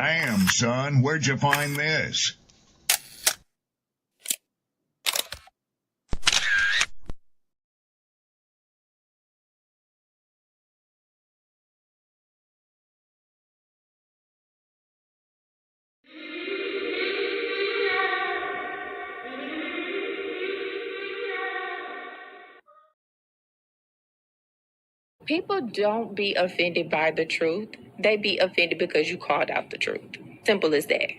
Damn, son, where'd you find this? People don't be offended by the truth. They be offended because you called out the truth. Simple as that.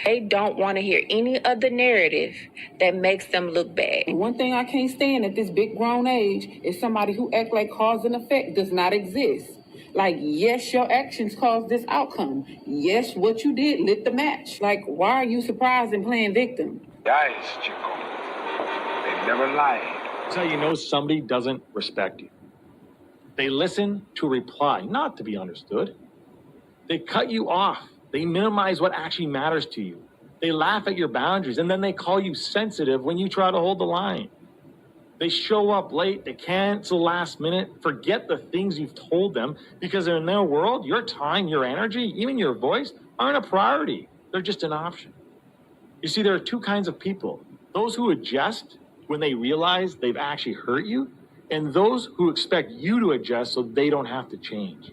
They don't want to hear any other narrative that makes them look bad. One thing I can't stand at this big grown age is somebody who act like cause and effect does not exist. Like, yes, your actions caused this outcome. Yes, what you did lit the match. Like, why are you surprised and playing victim? Guys, Chico, they never lie. That's how you know somebody doesn't respect you. They listen to reply, not to be understood. They cut you off. They minimize what actually matters to you. They laugh at your boundaries, and then they call you sensitive when you try to hold the line. They show up late. They cancel last minute, forget the things you've told them, because in their world, your time, your energy, even your voice aren't a priority. They're just an option. You see, there are two kinds of people. Those who adjust when they realize they've actually hurt you, and those who expect you to adjust so they don't have to change.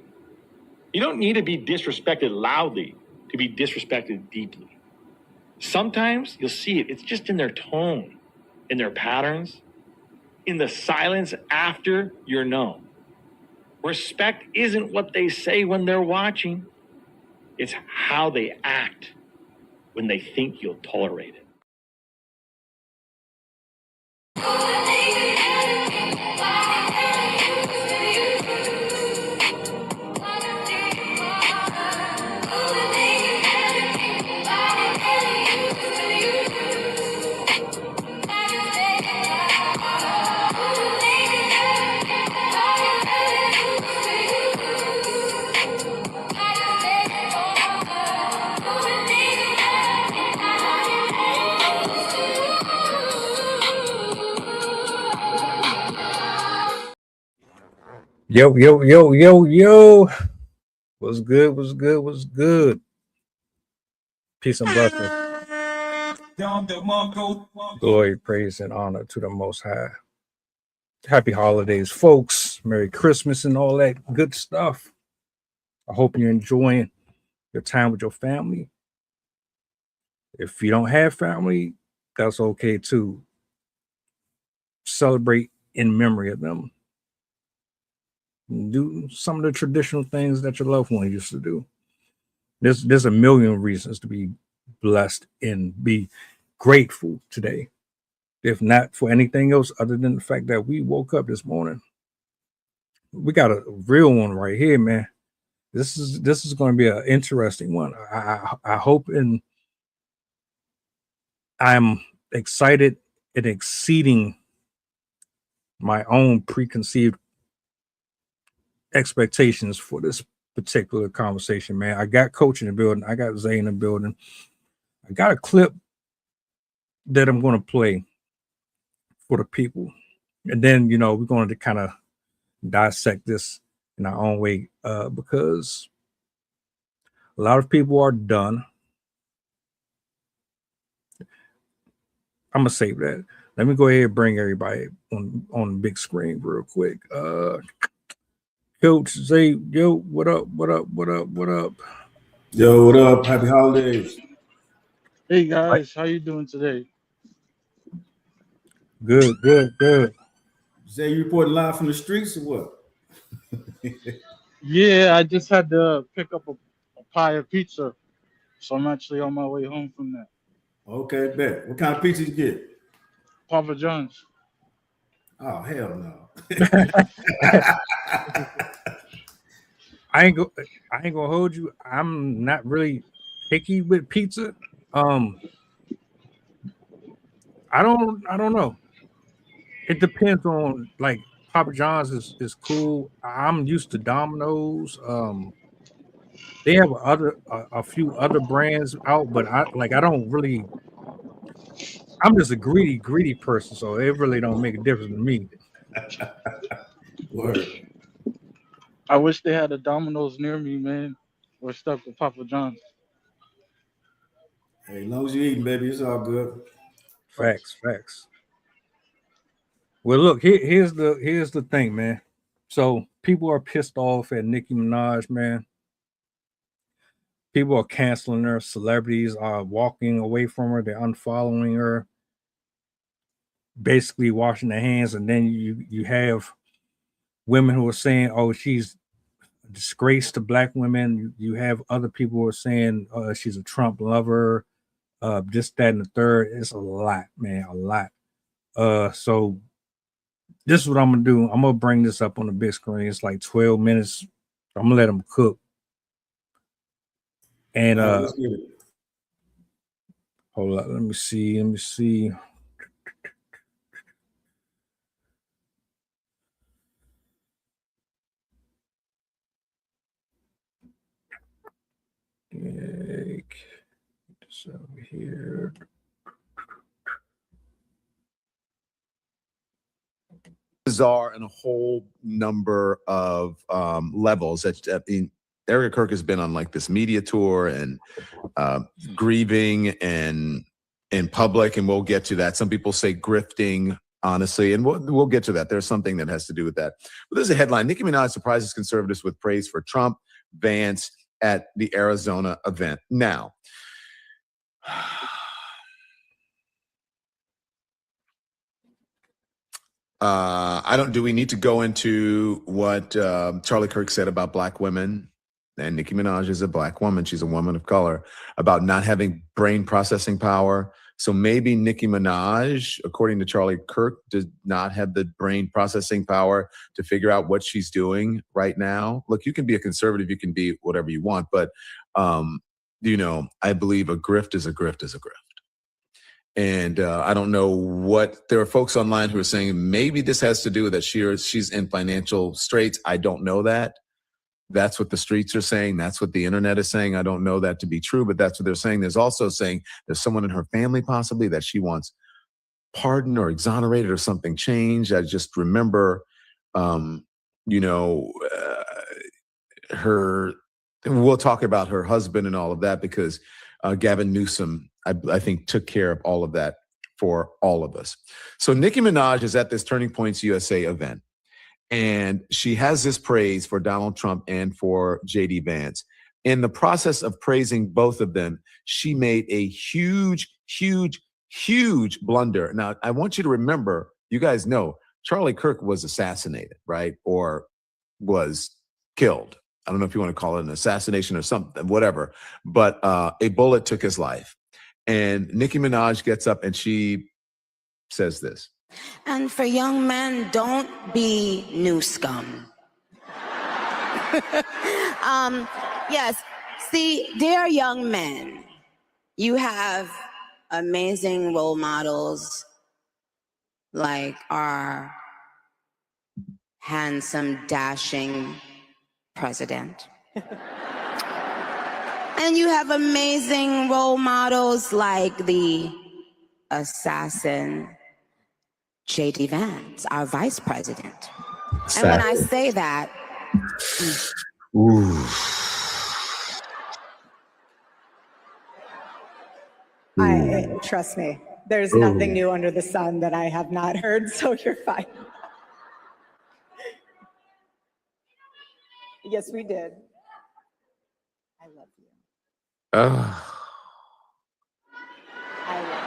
You don't need to be disrespected loudly to be disrespected deeply. Sometimes you'll see it. It's just in their tone, in their patterns, in the silence after you're known. Respect isn't what they say when they're watching. It's how they act when they think you'll tolerate it. Yo, yo, yo, yo, yo. What's good? What's good? What's good? Peace and blessings. Glory, praise, and honor to the Most High. Happy holidays, folks. Merry Christmas and all that good stuff. I hope you're enjoying your time with your family. If you don't have family, that's okay too. Celebrate in memory of them. Do some of the traditional things that your loved one used to do. There's a million reasons to be blessed and be grateful today, if not for anything else other than the fact that we woke up this morning. We got a real one right here, man. This is going to be an interesting one. I hope, and I'm excited and exceeding my own preconceived expectations for this particular conversation, man. I got Coach in the building. I got Zay in the building. I got a clip that I'm going to play for the people. And then, we're going to kind of dissect this in our own way because a lot of people are done. I'm going to save that. Let me go ahead and bring everybody on the big screen real quick. Coach Zay, yo, what up? What up? What up? What up? Yo, what up? Happy holidays. Hey guys, how you doing today? Good, good, good. Zay, you reporting live from the streets or what? Yeah, I just had to pick up a pie of pizza, so I'm actually on my way home from that. Okay, bet. What kind of pizza you get? Papa John's. Oh, hell no. I ain't gonna hold you. I'm not really picky with pizza. I don't know. It depends on, like, Papa John's is cool. I'm used to Domino's. They have a few other brands out, but I don't really. I'm just a greedy person, so it really don't make a difference to me. Word. I wish they had a Domino's near me, man. We're stuck with Papa John's. Hey, as long as you eating, baby, it's all good. Facts, facts. Well, look, here's the thing, man. So people are pissed off at Nicki Minaj, man. People are canceling her. Celebrities are walking away from her. They're unfollowing her, basically washing their hands. And then you have women who are saying, "Oh, she's a disgrace to black women." You have other people who are saying she's a Trump lover, this, that, and the third. It's a lot, man, a lot. So this is what I'm gonna do. I'm gonna bring this up on the big screen. It's like 12 minutes. I'm gonna let them cook. And Let's get it. hold on, let me see. Take this over here. Bizarre in a whole number of levels. Ericka Kirk has been on like this media tour and grieving and in public, and we'll get to that. Some people say grifting, honestly, and we'll get to that. There's something that has to do with that. But there's a headline: Nicki Minaj surprises conservatives with praise for Trump, Vance at the Arizona event. Now, do we need to go into what Charlie Kirk said about black women? And Nicki Minaj is a black woman. She's a woman of color, about not having brain processing power. So maybe Nicki Minaj, according to Charlie Kirk, does not have the brain processing power to figure out what she's doing right now. Look, you can be a conservative, you can be whatever you want, but I believe a grift is a grift is a grift. And I don't know what, there are folks online who are saying maybe this has to do with that she's in financial straits. I don't know that. That's what the streets are saying. That's what the internet is saying. I don't know that to be true, but that's what they're saying. There's also saying there's someone in her family possibly that she wants pardoned or exonerated or something changed. I just remember, we'll talk about her husband and all of that because Gavin Newsom, I think, took care of all of that for all of us. So Nicki Minaj is at this Turning Points USA event, and she has this praise for Donald Trump and for J.D. Vance. In the process of praising both of them, she made a huge, huge, huge blunder. Now, I want you to remember, you guys know, Charlie Kirk was assassinated, right? Or was killed. I don't know if you want to call it an assassination or something, whatever. But a bullet took his life. And Nicki Minaj gets up and she says this. And for young men, don't be new scum. Yes, see, dear young men, you have amazing role models like our handsome, dashing president. And you have amazing role models like the assassin J.D. Vance, our vice president. And when I say that, trust me, there's nothing new under the sun that I have not heard, so you're fine. Yes, we did. I love you. I love you.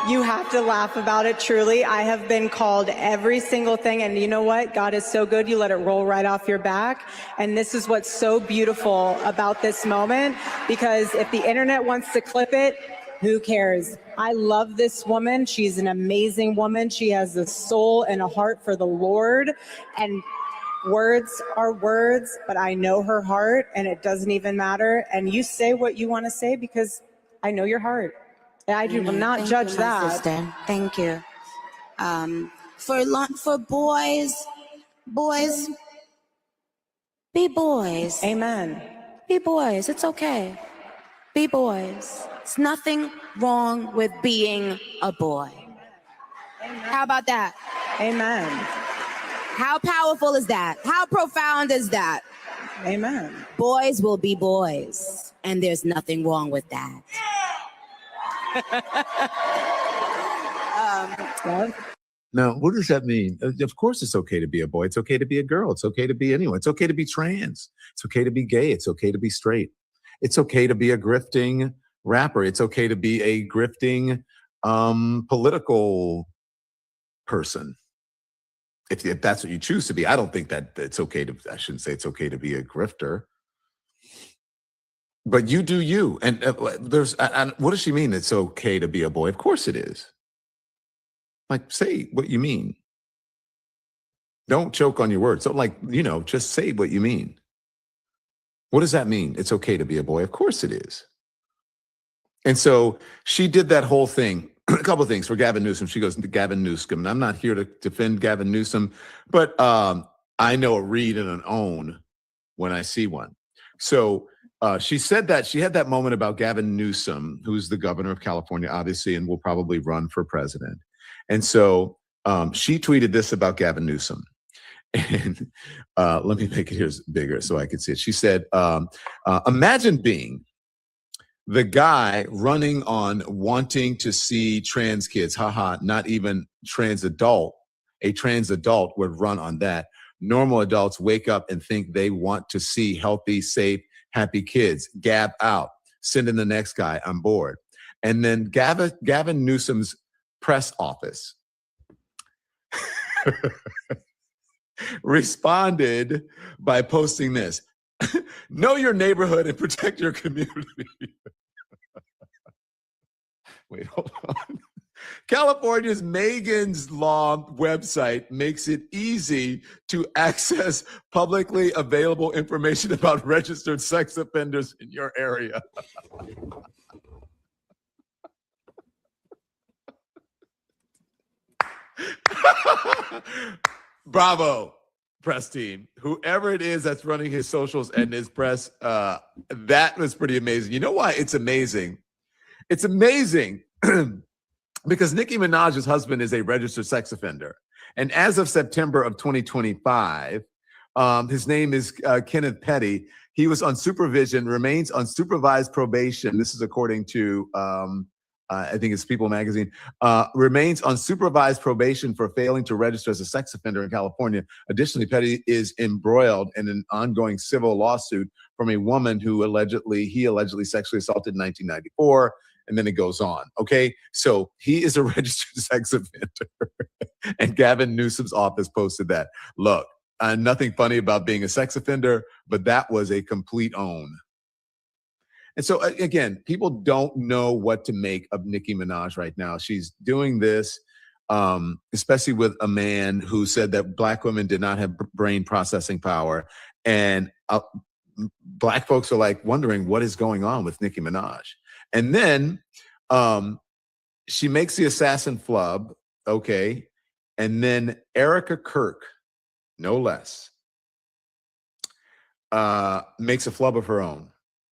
You have to laugh about it, truly. I have been called every single thing, and you know what? God is so good, you let it roll right off your back. And this is what's so beautiful about this moment, because if the internet wants to clip it, who cares? I love this woman. She's an amazing woman. She has a soul and a heart for the Lord. And words are words, but I know her heart, and it doesn't even matter. And you say what you want to say because I know your heart. I do not judge that. Sister. Thank you. For boys, be boys. Amen. Be boys. It's okay. Be boys. It's nothing wrong with being a boy. Amen. How about that? Amen. How powerful is that? How profound is that? Amen. Boys will be boys, and there's nothing wrong with that. Now, what does that mean? Of course, it's okay to be a boy. It's okay to be a girl. It's okay to be anyone. It's okay to be trans. It's okay to be gay. It's okay to be straight. It's okay to be a grifting rapper. It's okay to be a grifting political person. If that's what you choose to be. I don't think that it's okay to, I shouldn't say it's okay to be a grifter. But you do you. And what does she mean it's okay to be a boy? Of course it is. Like, say what you mean. Don't choke on your words. So just say what you mean. What does that mean? It's okay to be a boy. Of course it is. And so she did that whole thing. A couple of things for Gavin Newsom. She goes to Gavin Newsom. And I'm not here to defend Gavin Newsom, but I know a read and an own when I see one. So she said that she had that moment about Gavin Newsom, who's the governor of California, obviously, and will probably run for president. And so she tweeted this about Gavin Newsom. And let me make it here bigger so I can see it. She said, imagine being the guy running on wanting to see trans kids. Haha, not even trans adult. A trans adult would run on that. Normal adults wake up and think they want to see healthy, safe, happy kids. Gab out. Send in the next guy. I'm bored. And then Gavin Newsom's press office responded by posting this. Know your neighborhood and protect your community. Wait, hold on. California's Megan's Law website makes it easy to access publicly available information about registered sex offenders in your area. Bravo, press team. Whoever it is that's running his socials and his press, that was pretty amazing. You know why it's amazing? It's amazing because Nicki Minaj's husband is a registered sex offender. And as of September of 2025, his name is Kenneth Petty. He was on supervision, remains on supervised probation. This is according to I think it's People magazine, remains on supervised probation for failing to register as a sex offender in California. Additionally, Petty is embroiled in an ongoing civil lawsuit from a woman who he allegedly sexually assaulted in 1994. And then it goes on. Okay. So he is a registered sex offender. And Gavin Newsom's office posted that. Look, nothing funny about being a sex offender, but that was a complete own. And so, again, people don't know what to make of Nicki Minaj right now. She's doing this, especially with a man who said that Black women did not have brain processing power. And Black folks are like wondering what is going on with Nicki Minaj. And then she makes the assassin flub, okay? And then Ericka Kirk, no less, makes a flub of her own.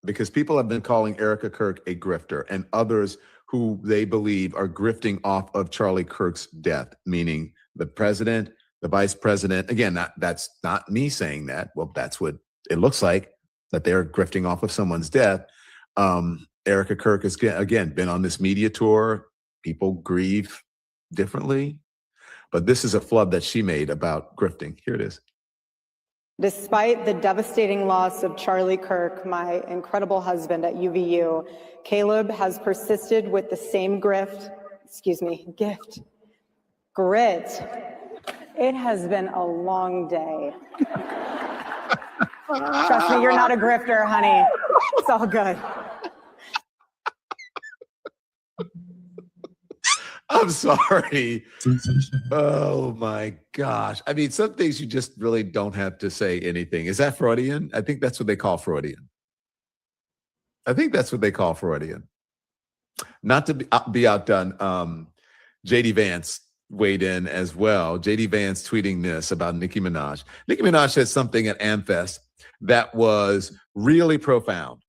Because people have been calling Ericka Kirk a grifter and others who they believe are grifting off of Charlie Kirk's death, meaning the president, the vice president. Again, that's not me saying that. Well, that's what it looks like, that they're grifting off of someone's death. Ericka Kirk has, again, been on this media tour. People grieve differently. But this is a flub that she made about grifting. Here it is. Despite the devastating loss of Charlie Kirk, my incredible husband at UVU, Caleb has persisted with the same gift. Grit. It has been a long day. Trust me, you're not a grifter, honey. It's all good. I'm sorry. Oh my gosh. I mean, some things you just really don't have to say anything. Is that Freudian? I think that's what they call Freudian. Not to be outdone, JD Vance weighed in as well. JD Vance tweeting this about Nicki Minaj. Nicki Minaj said something at AmFest that was really profound.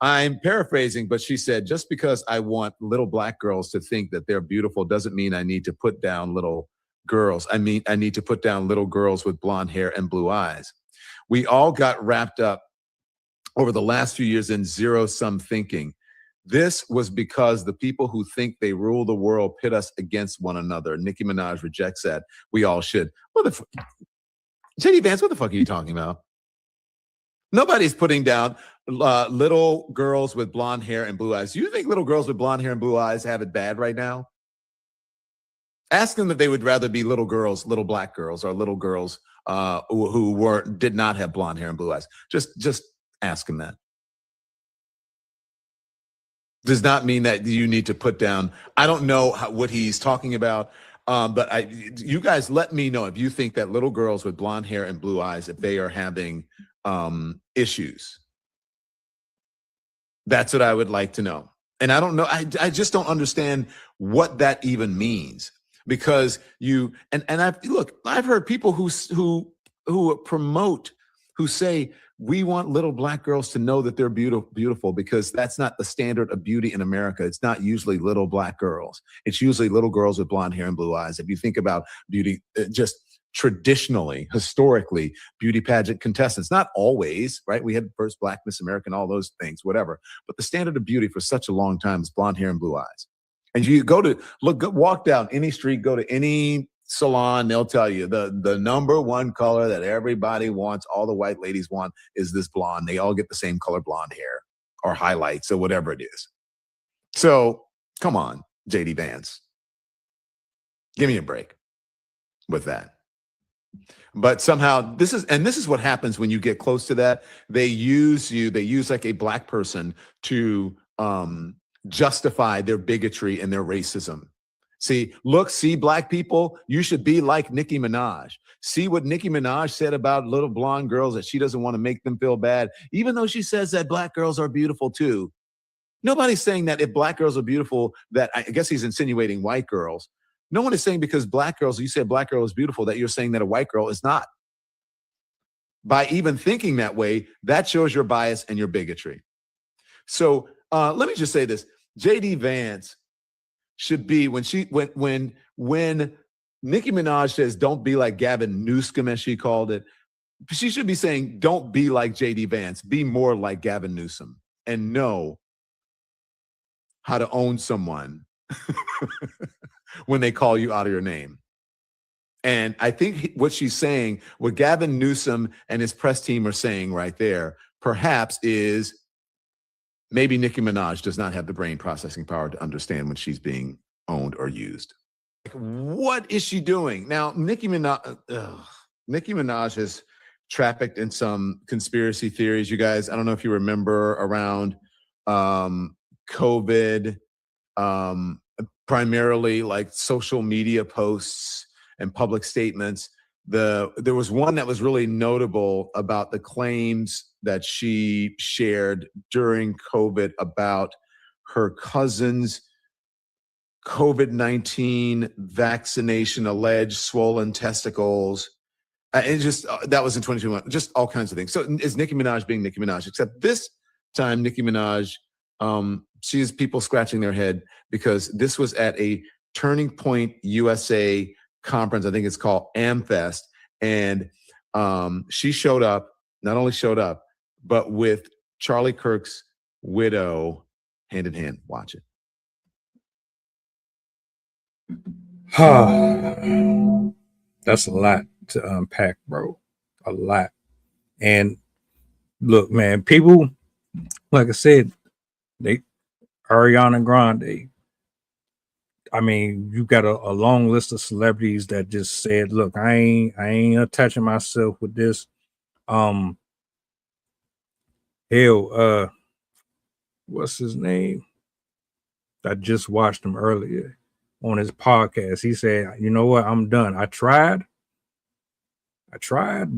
I'm paraphrasing, but she said, just because I want little Black girls to think that they're beautiful doesn't mean I need to put down little girls. I mean, I need to put down little girls with blonde hair and blue eyes. We all got wrapped up over the last few years in zero-sum thinking. This was because the people who think they rule the world pit us against one another. Nicki Minaj rejects that. We all should. JD Vance, what the fuck are you talking about? Nobody's putting down little girls with blonde hair and blue eyes. Do you think little girls with blonde hair and blue eyes have it bad right now? Ask them if they would rather be little girls, little black girls, or little girls who did not have blonde hair and blue eyes. Just ask them that. Does not mean that you need to put down. I don't know what he's talking about, but you guys let me know if you think that little girls with blonde hair and blue eyes, if they are having issues. That's what I would like to know. And I don't know. I just don't understand what that even means, because I've heard people who promote, who say, we want little black girls to know that they're beautiful, because that's not the standard of beauty in America. It's not usually little black girls. It's usually little girls with blonde hair and blue eyes. If you think about beauty, just traditionally, historically, beauty pageant contestants, not always, right? We had first Black Miss America and all those things, whatever. But the standard of beauty for such a long time is blonde hair and blue eyes. And you walk down any street, go to any salon, they'll tell you the number one color that everybody wants, all the white ladies want, is this blonde. They all get the same color blonde hair or highlights or whatever it is. So come on, JD Vance. Give me a break with that. But somehow this is what happens when you get close to that. They use like a black person to justify their bigotry and their racism. See black people, you should be like Nicki Minaj. See what Nicki Minaj said about little blonde girls, that she doesn't want to make them feel bad, even though she says that black girls are beautiful too. Nobody's saying that if black girls are beautiful, that I guess he's insinuating white girls. No one is saying because you said black girl is beautiful, that you're saying that a white girl is not. By even thinking that way, that shows your bias and your bigotry. So let me just say this. JD Vance should be, when Nicki Minaj says, don't be like Gavin Newsom, as she called it, she should be saying, don't be like JD Vance, be more like Gavin Newsom, and know how to own someone when they call you out of your name. And I think what she's saying, what Gavin Newsom and his press team are saying right there, perhaps is, maybe Nicki Minaj does not have the brain processing power to understand when she's being owned or used. Like, what is she doing? Now, Nicki Minaj has trafficked in some conspiracy theories, you guys. I don't know if you remember around COVID, primarily like social media posts and public statements. There was one that was really notable about the claims that she shared during COVID about her cousin's COVID-19 vaccination, alleged swollen testicles. And just that was in 2021, just all kinds of things. So it's Nicki Minaj being Nicki Minaj, except this time Nicki Minaj, she has people scratching their head because this was at a Turning Point USA conference. I think it's called AmFest. And she showed up, not only showed up, but with Charlie Kirk's widow hand in hand. Watch it. That's a lot to unpack, bro. A lot. And look, man, people, like I said, Ariana Grande. I mean, you got a long list of celebrities that just said, look, I ain't attaching myself with this. What's his name? I just watched him earlier on his podcast. He said, you know what? I'm done. I tried,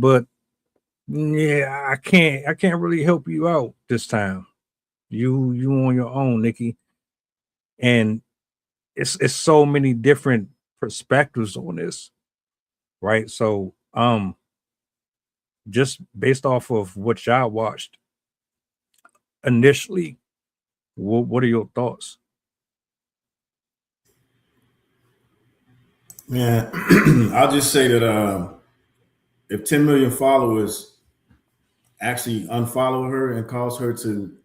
but yeah, I can't really help you out this time. You on your own, Nikki. And it's so many different perspectives on this, right? So just based off of what y'all watched initially, what are your thoughts? Man, I'll just say that if 10 million followers actually unfollow her and cause her to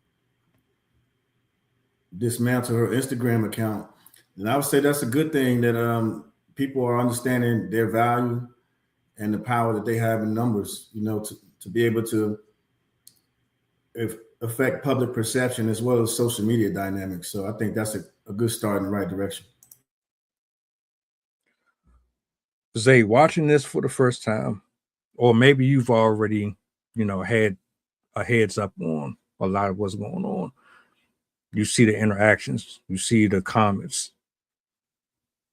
dismantle her Instagram account. And I would say that's a good thing that people are understanding their value and the power that they have in numbers, to be able to affect public perception as well as social media dynamics. So I think that's a good start in the right direction. Zay, watching this for the first time, or maybe you've already, had a heads up on a lot of what's going on. You see the interactions, you see the comments.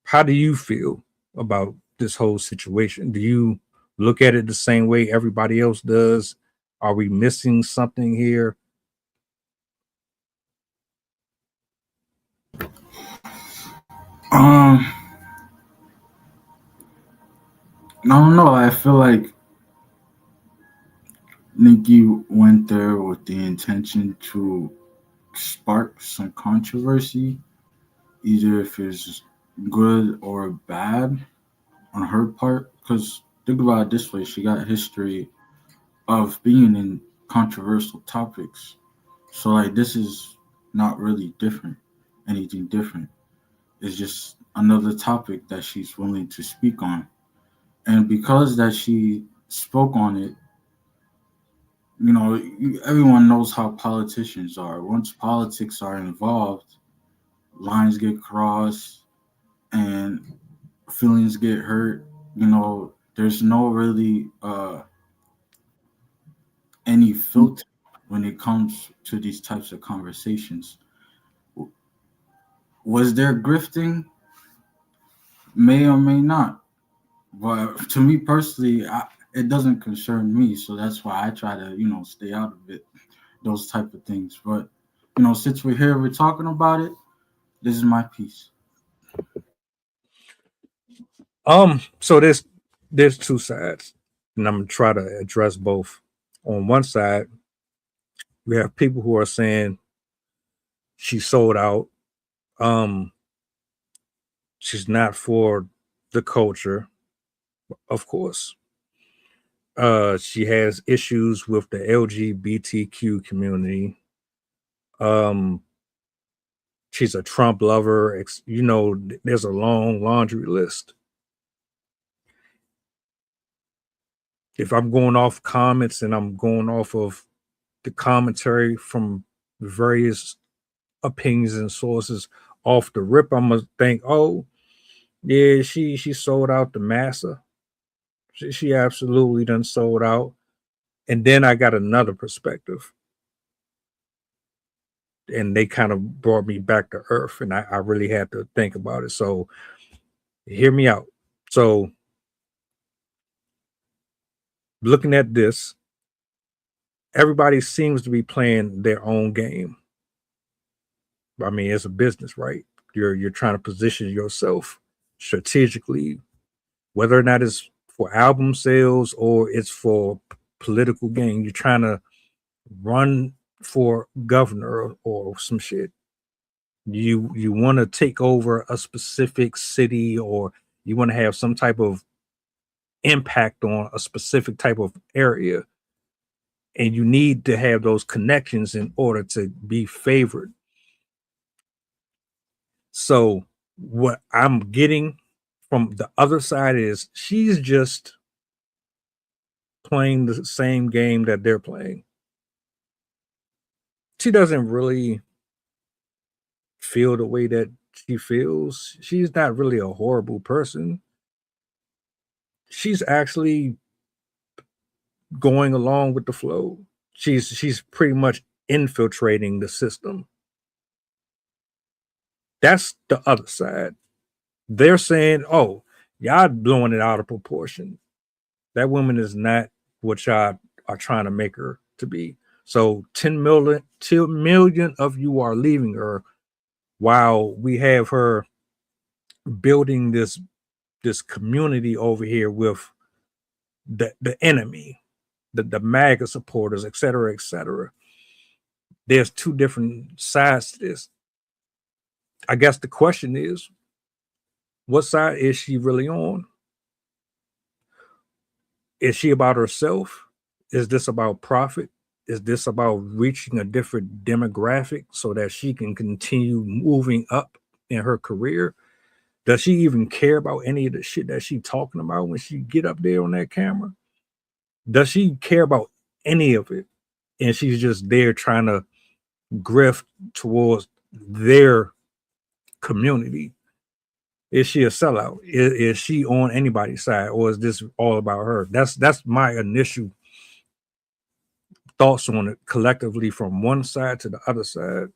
How do you feel about this whole situation? Do you look at it the same way everybody else does? Are we missing something here? I don't know. I feel like Nikki went there with the intention to spark some controversy, either if it's good or bad on her part. Because think about it this way: she got history of being in controversial topics. So like this is not really anything different. It's just another topic that she's willing to speak on. And because that she spoke on it, everyone knows how politicians are. Once politics are involved, lines get crossed and feelings get hurt. There's no really any filter when it comes to these types of conversations. Was there grifting? May or may not. But to me personally, it doesn't concern me. So that's why I try to, stay out of it, those type of things. But, since we're talking about it, this is my piece. So there's two sides, and I'm gonna try to address both. On one side, we have people who are saying she sold out. She's not for the culture, of course. She has issues with the LGBTQ community. She's a Trump lover. There's a long laundry list. If I'm going off comments and I'm going off of the commentary from various opinions and sources off the rip, I'm gonna think, oh, yeah, she sold out the massa. She absolutely done sold out. And then I got another perspective. And they kind of brought me back to earth. And I really had to think about it. So hear me out. So looking at this, everybody seems to be playing their own game. I mean, it's a business, right? You're trying to position yourself strategically, whether or not it's for album sales or it's for political gain. You're trying to run for governor or some shit. You want to take over a specific city, or you want to have some type of impact on a specific type of area, and you need to have those connections in order to be favored. So what I'm getting from the other side is she's just playing the same game that they're playing. She doesn't really feel the way that she feels. She's not really a horrible person. She's actually going along with the flow. She's pretty much infiltrating the system. That's the other side. They're saying, oh, y'all blowing it out of proportion. That woman is not what y'all are trying to make her to be. So 10 million of you are leaving her while we have her building this community over here with the enemy, the MAGA supporters, et cetera, et cetera. There's two different sides to this. I guess the question is, what side is she really on? Is she about herself? Is this about profit? Is this about reaching a different demographic so that she can continue moving up in her career? Does she even care about any of the shit that she talking about when she get up there on that camera? Does she care about any of it? And she's just there trying to grift towards their community. Is she a sellout? Is she on anybody's side, or is this all about her? That's my initial thoughts on it collectively from one side to the other side.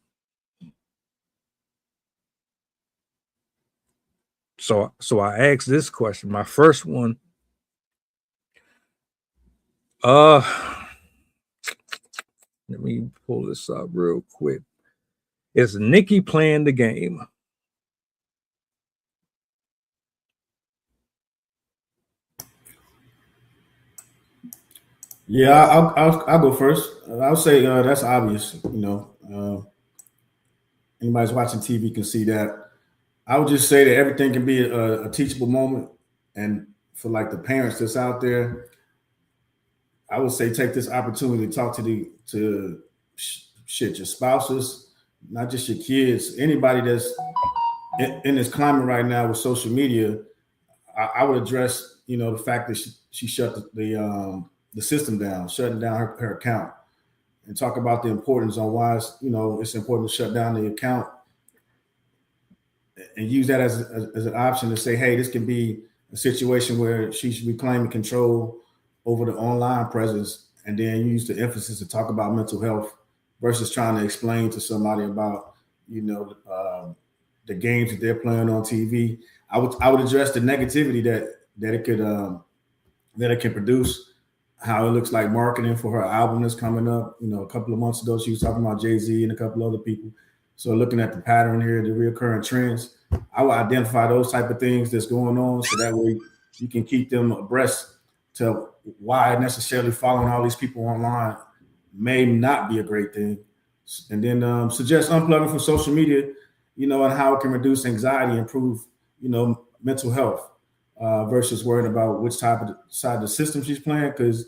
So I asked this question. My first one, let me pull this up real quick. Is Nikki playing the game? Yeah, I'll go first. I'll say that's obvious. Anybody's watching TV can see that. I would just say that everything can be a teachable moment, and for like the parents that's out there, I would say take this opportunity to talk to your spouses, not just your kids, anybody that's in this climate right now with social media. I would address the fact that she shut the system down, shutting down her account, and talk about the importance on why it's important to shut down the account, and use that as an option to say, hey, this can be a situation where she's reclaiming control over the online presence, and then use the emphasis to talk about mental health versus trying to explain to somebody about the games that they're playing on TV. I would address the negativity that it can produce, how it looks like marketing for her album that's coming up. A couple of months ago, she was talking about Jay-Z and a couple other people. So looking at the pattern here, the recurring trends, I will identify those type of things that's going on, so that way you can keep them abreast to why necessarily following all these people online may not be a great thing. And then suggest unplugging from social media, and how it can reduce anxiety, improve, mental health, versus worrying about which type of side of the system she's playing, because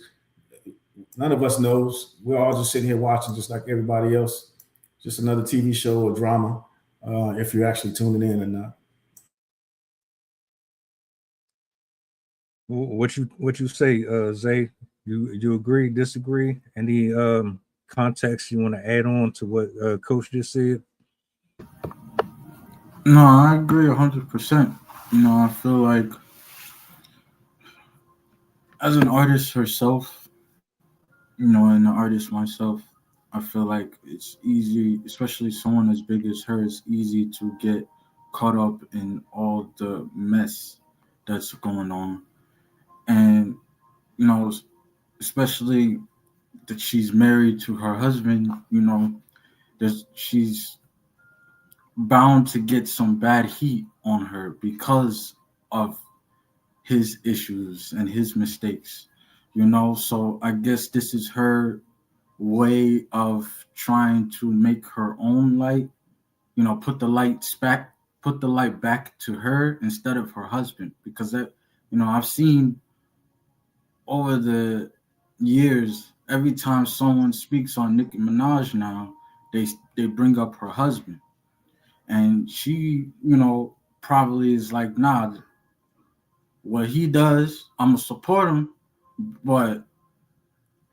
none of us knows. We're all just sitting here watching just like everybody else. Just another TV show or drama, if you're actually tuning in or not. What you say, Zay? You agree, disagree? Any context you want to add on to what Coach just said? No, I agree 100%. I feel like as an artist herself, and an artist myself, I feel like it's easy, especially someone as big as her, it's easy to get caught up in all the mess that's going on. And, especially that she's married to her husband, she's bound to get some bad heat on her because of his issues and his mistakes, so I guess this is her way of trying to make her own light, put the light back to her instead of her husband, because that, I've seen over the years, every time someone speaks on Nicki Minaj now, they bring up her husband, and she, probably is like, nah, what he does, I'm gonna support him, but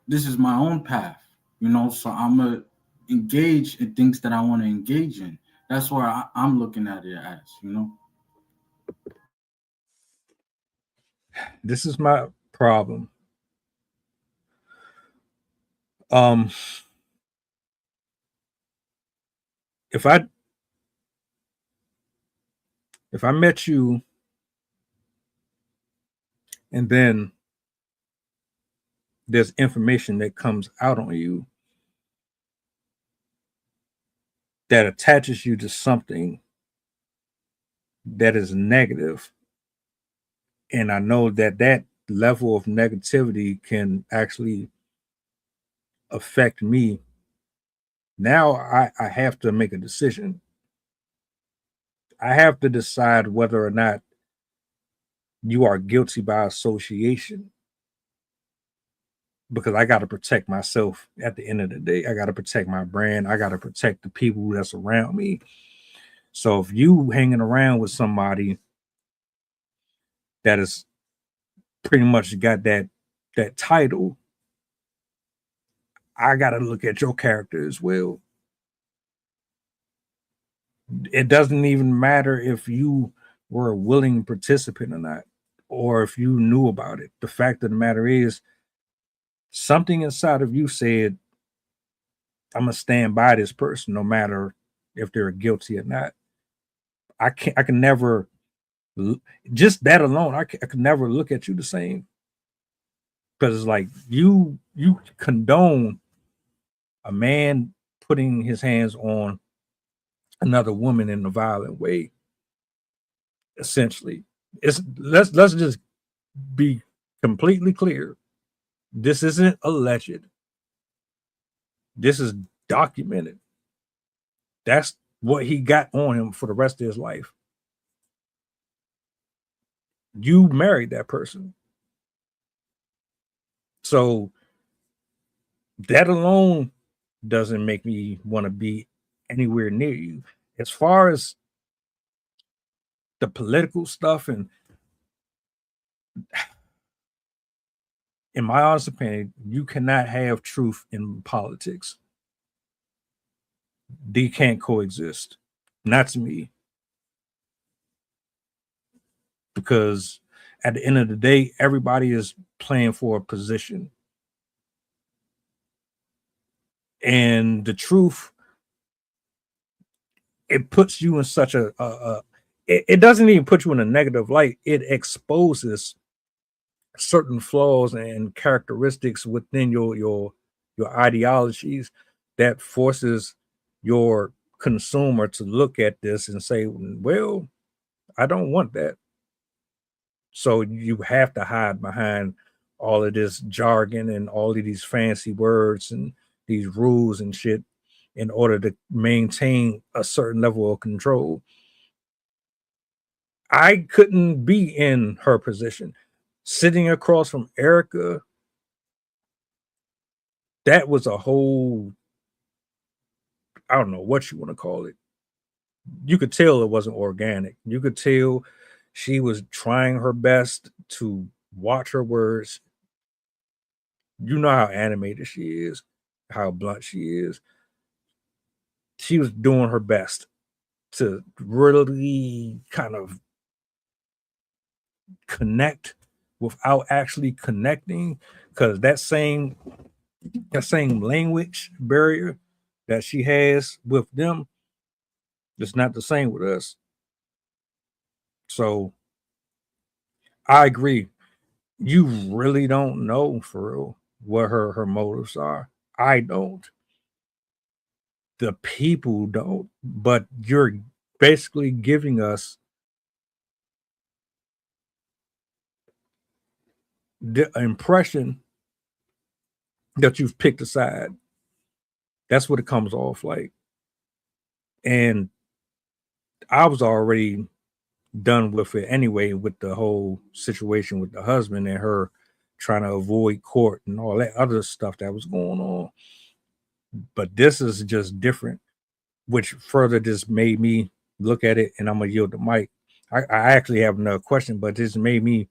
this is my own path, so I'm gonna engage in things that I want to engage in. That's where I'm looking at it as, This is my problem. If I met you and then there's information that comes out on you that attaches you to something that is negative, and I know that level of negativity can actually affect me, now I have to make a decision. I have to decide whether or not you are guilty by association. because I got to protect myself at the end of the day. I got to protect my brand. I got to protect the people that's around me. So if you hanging around with somebody that is pretty much got that title, I got to look at your character as well. It doesn't even matter if you were a willing participant or not, or if you knew about it. The fact of the matter is, something inside of you said, I'm gonna stand by this person no matter if they're guilty or not. I can never, just that alone, I can never look at you the same, because it's like you condone a man putting his hands on another woman in a violent way. Essentially, it's let's just be completely clear. This isn't alleged. This is documented. That's what he got on him for the rest of his life. You married that person. So that alone doesn't make me want to be anywhere near you. As far as the political stuff, and in my honest opinion, you cannot have truth in politics. They can't coexist. Not to me. Because at the end of the day, everybody is playing for a position. And the truth, it puts you in such it doesn't even put you in a negative light. It exposes certain flaws and characteristics within your ideologies that forces your consumer to look at this and say, well, I don't want that. So you have to hide behind all of this jargon and all of these fancy words and these rules and shit in order to maintain a certain level of control. I couldn't be in her position. Sitting across from Ericka, that was a whole, I don't know what you want to call it. You could tell it wasn't organic. You could tell she was trying her best to watch her words. You know how animated she is, how blunt she is. She was doing her best to really kind of connect without actually connecting, because that same language barrier that she has with them is not the same with us. So I agree. You really don't know for real what her motives are. I don't. The people don't, but you're basically giving us the impression that you've picked a side. That's what it comes off like. And I was already done with it anyway, with the whole situation with the husband and her trying to avoid court and all that other stuff that was going on. But this is just different, which further just made me look at it. And I'm gonna yield the mic. I actually have another question, but this made me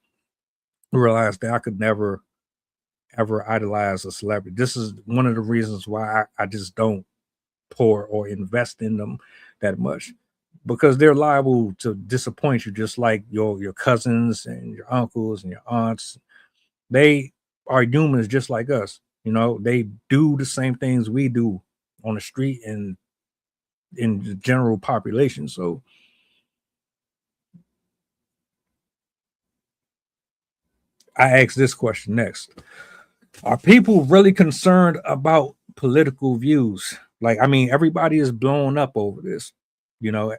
realize that I could never ever idolize a celebrity. This is one of the reasons why I just don't pour or invest in them that much, because they're liable to disappoint you, just like your cousins and your uncles and your aunts. They are humans just like us. You know, they do the same things we do on the street and in the general population. So I ask this question next. Are people really concerned about political views? Like, I mean, everybody is blown up over this. You know,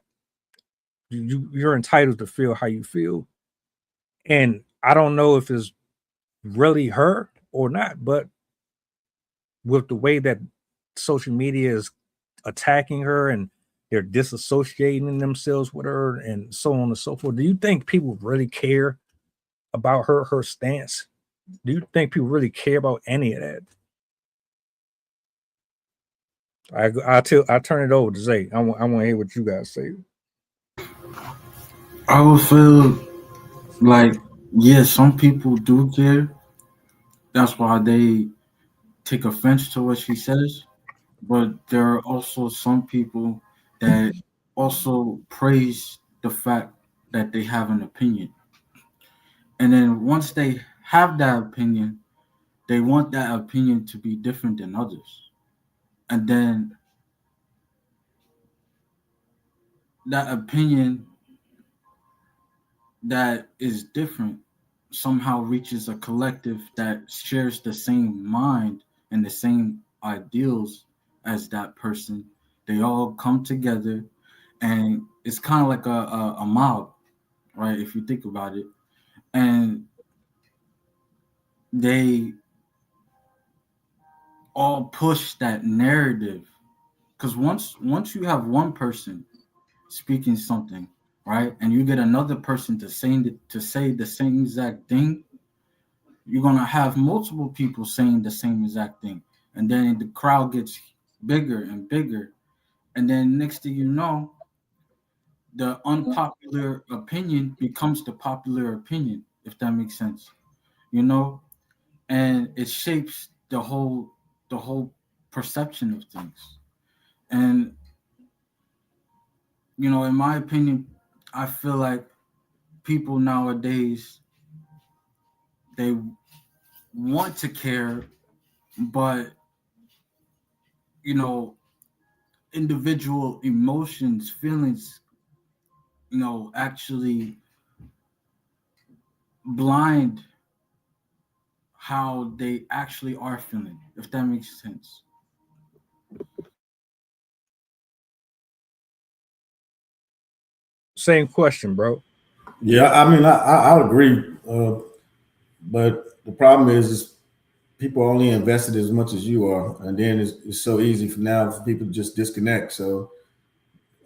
you're entitled to feel how you feel. And I don't know if it's really her or not, but with the way that social media is attacking her and they're disassociating themselves with her and so on and so forth, do you think people really care about her stance Do you think people really care about any of that? I turn it over to Zay. I want to hear what you guys say. I would feel like, yeah, some people do care. That's why they take offense to what she says. But there are also some people that also praise the fact that they have an opinion. And then once they have that opinion, they want that opinion to be different than others. And then that opinion that is different somehow reaches a collective that shares the same mind and the same ideals as that person. They all come together, and it's kind of like a mob, right? If you think about it, and they all push that narrative. Because once you have one person speaking something, right, and you get another person to say the same exact thing, you're gonna have multiple people saying the same exact thing, and then the crowd gets bigger and bigger, and then next thing you know, the unpopular opinion becomes the popular opinion, if that makes sense, you know, and it shapes the whole perception of things. And in my opinion, I feel like people nowadays, they want to care, but you know individual emotions, feelings, actually blind how they actually are feeling, if that makes sense. Same question, bro. Yeah, I mean, I would agree, but the problem is people are only invested as much as you are, and then it's so easy for now for people to just disconnect. So,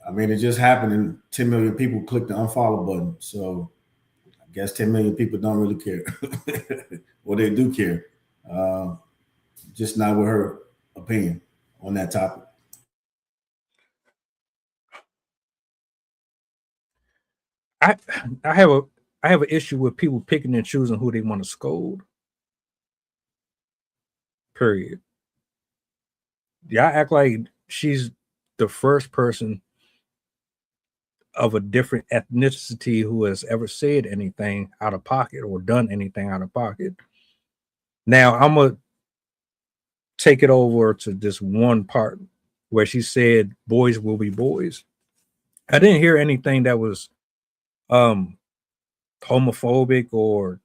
I mean, it just happened, and 10 million people clicked the unfollow button. So, I guess 10 million people don't really care, well, they do care, uh, just not with her opinion on that topic. I I have a I have an issue with people picking and choosing who they want to scold. Period. Y'all act like she's the first person of a different ethnicity who has ever said anything out of pocket or done anything out of pocket. Now I'm gonna take it over to this one part where she said boys will be boys. I didn't hear anything that was um homophobic, or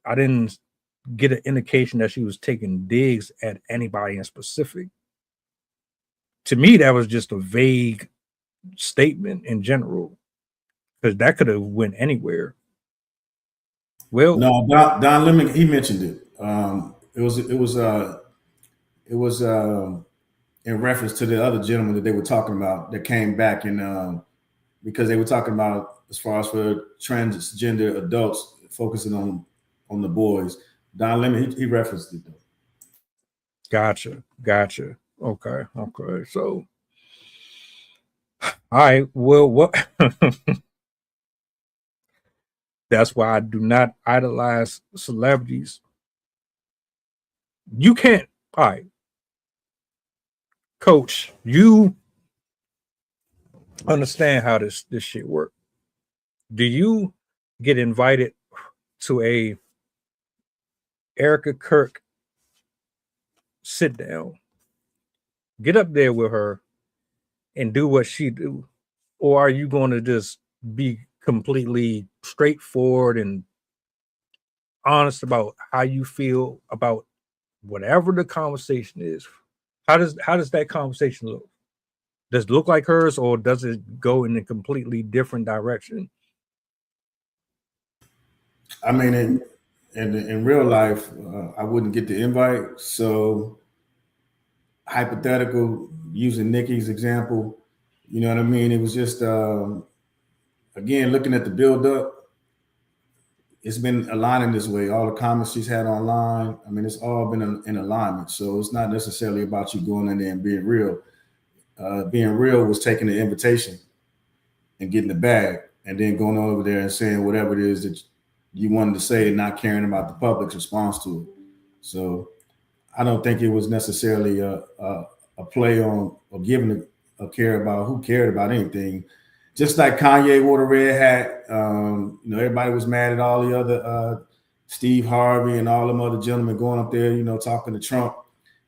I didn't get an indication that she was taking digs at anybody in specific. To me, that was just a vague statement in general, because that could have went anywhere. Well, No, Don Lemon, he mentioned it. It was in reference to the other gentleman that they were talking about that came back, and because they were talking about as far as for transgender adults focusing on the boys. Don Lemon, he referenced it though. gotcha. Okay. So, all right. Well, what? That's why I do not idolize celebrities. You can't. All right, Coach. You understand how this shit work? Do you get invited to a Ericka Kirk sit down, get up there with her, and do what she do, or are you going to just be completely straightforward and honest about how you feel about whatever the conversation is? How does that conversation look? Does it look like hers, or does it go in a completely different direction? I mean, in real life, I wouldn't get the invite. So, hypothetical, using Nikki's example, you know what I mean? It was just again looking at the build up. it's been aligning this way. All the comments she's had online, I mean, it's all been in alignment. So it's not necessarily about you going in there and being real. Being real was taking the invitation and getting the bag, and then going over there and saying whatever it is that you wanted to say, and not caring about the public's response to it. So I don't think it was necessarily a play on or giving a care about who cared about anything. Just like Kanye wore the red hat, everybody was mad at all the other Steve Harvey and all them other gentlemen going up there, talking to Trump,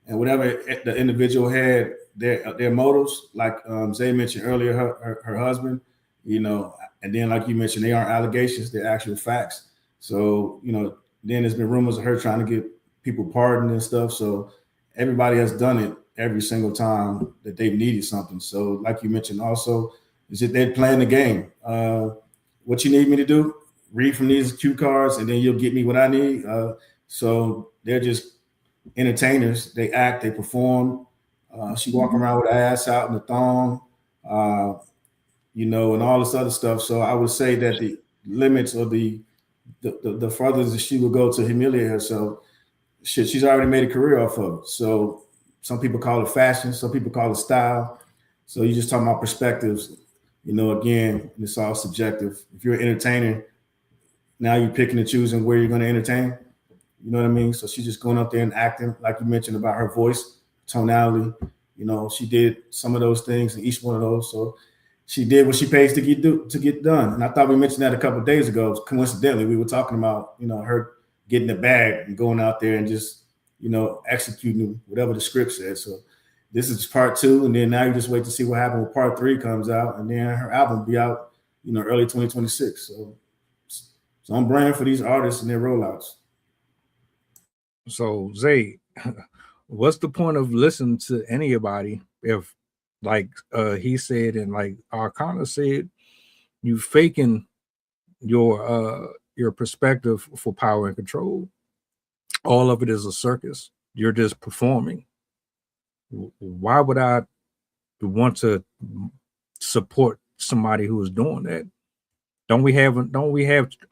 and whatever the individual had their motives. Like Zay mentioned earlier, her husband, and then like you mentioned, they aren't allegations; they're actual facts. So then there's been rumors of her trying to get people pardoned and stuff. So everybody has done it every single time that they've needed something. So like you mentioned also, is that they're playing the game. What you need me to do? Read from these cue cards and then you'll get me what I need. So they're just entertainers. They act, they perform. She walk around with her ass out in the thong, and all this other stuff. So I would say that the limits or the furthest that she would go to humiliate herself, she's already made a career off of it. So some people call it fashion, some people call it style. So you're just talking about perspectives. Again, it's all subjective. If you're an entertainer, now you're picking and choosing where you're going to entertain. You know what I mean? So she's just going up there and acting, like you mentioned about her voice, tonality. She did some of those things in each one of those. So she did what she pays to get done. And I thought we mentioned that a couple of days ago. Coincidentally, we were talking about, her getting the bag and going out there and just, executing whatever the script says. So this is part 2. And then now you just wait to see what happens when part 3 comes out. And then her album will be out, early 2026. So I'm brand for these artists and their rollouts. So Zay, what's the point of listening to anybody if, like he said and like Arcana said, you faking your perspective for power and control? All of it is a circus. You're just performing. Why would I want to support somebody who is doing that? Don't we have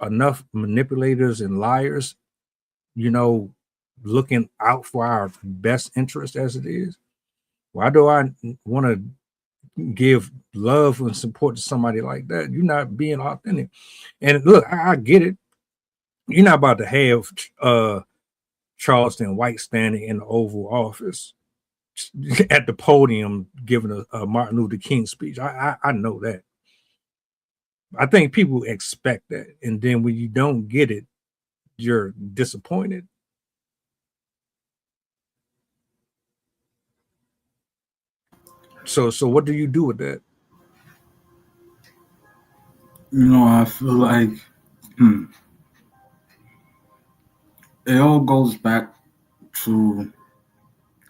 enough manipulators and liars, looking out for our best interest as it is? Why do I want to give love and support to somebody like that? You're not being authentic. And look, I get it. You're not about to have Charleston White standing in the Oval Office at the podium giving a Martin Luther King speech. I know that. I think people expect that. And then when you don't get it, you're disappointed. So what do you do with that? I feel like it all goes back to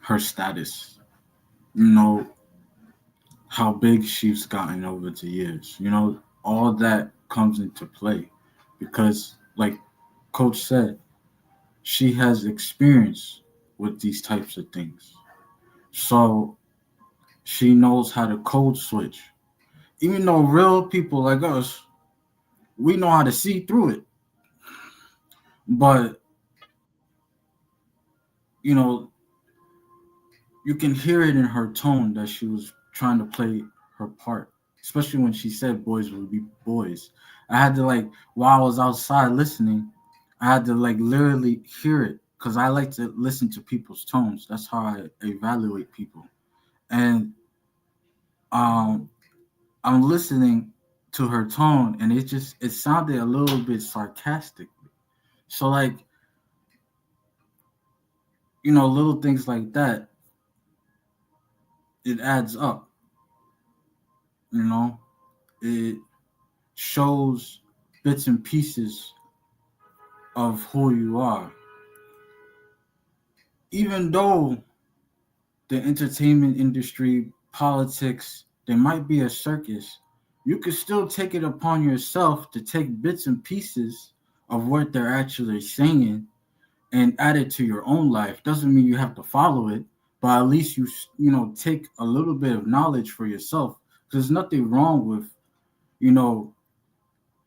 her status. How big she's gotten over the years. All that comes into play because, like Coach said, she has experience with these types of things. So she knows how to code switch. Even though real people like us, we know how to see through it. But, you can hear it in her tone that she was trying to play her part, especially when she said boys would be boys. I had to, while I was outside listening, I had to, literally hear it because I like to listen to people's tones. That's how I evaluate people. And I'm listening to her tone, and it sounded a little bit sarcastic. So, little things like that, it adds up. It shows bits and pieces of who you are. Even though the entertainment industry, politics, there might be a circus, you could still take it upon yourself to take bits and pieces of what they're actually saying and add it to your own life. Doesn't mean you have to follow it, but at least you take a little bit of knowledge for yourself. There's nothing wrong with,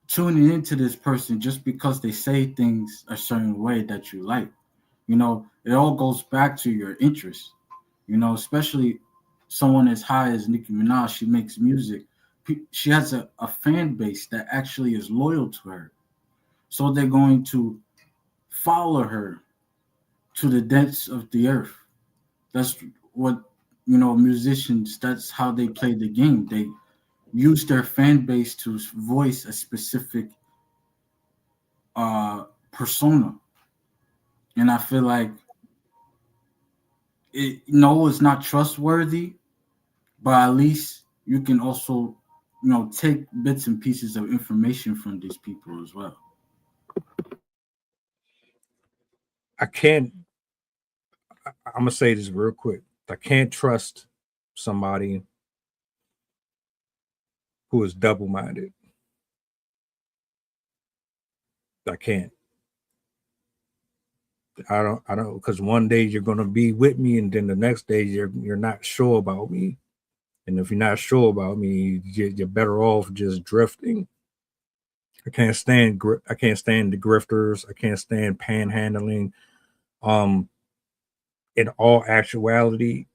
tuning into this person just because they say things a certain way that you like. You know, it all goes back to your interests. You know, especially someone as high as Nicki Minaj, she makes music. She has a fan base that actually is loyal to her. So they're going to follow her to the depths of the earth. That's what, you know, musicians, that's how they play the game. They use their fan base to voice a specific persona. And I feel like no, it's not trustworthy, but at least you can also, you know, take bits and pieces of information from these people as well. I can't. I'm gonna say this real quick. I can't trust somebody who is double-minded. I can't. I don't, because one day you're gonna be with me, and then the next day you're not sure about me. And if you're not sure about me, you're better off just drifting. I can't stand the grifters. I can't stand panhandling. In all actuality,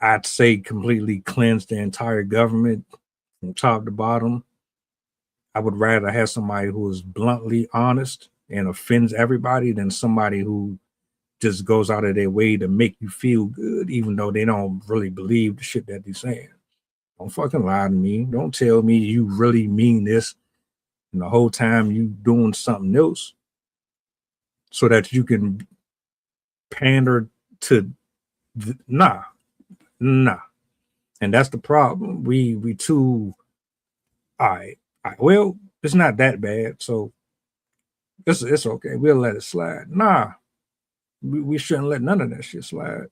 I'd say completely cleanse the entire government from top to bottom. I would rather have somebody who is bluntly honest and offends everybody than somebody who just goes out of their way to make you feel good, even though they don't really believe the shit that they're saying. Don't fucking lie to me. Don't tell me you really mean this, and the whole time you doing something else so that you can pander to nah. And that's the problem. We too, all right. Well, it's not that bad, so it's okay. We'll let it slide. Nah, we shouldn't let none of that shit slide.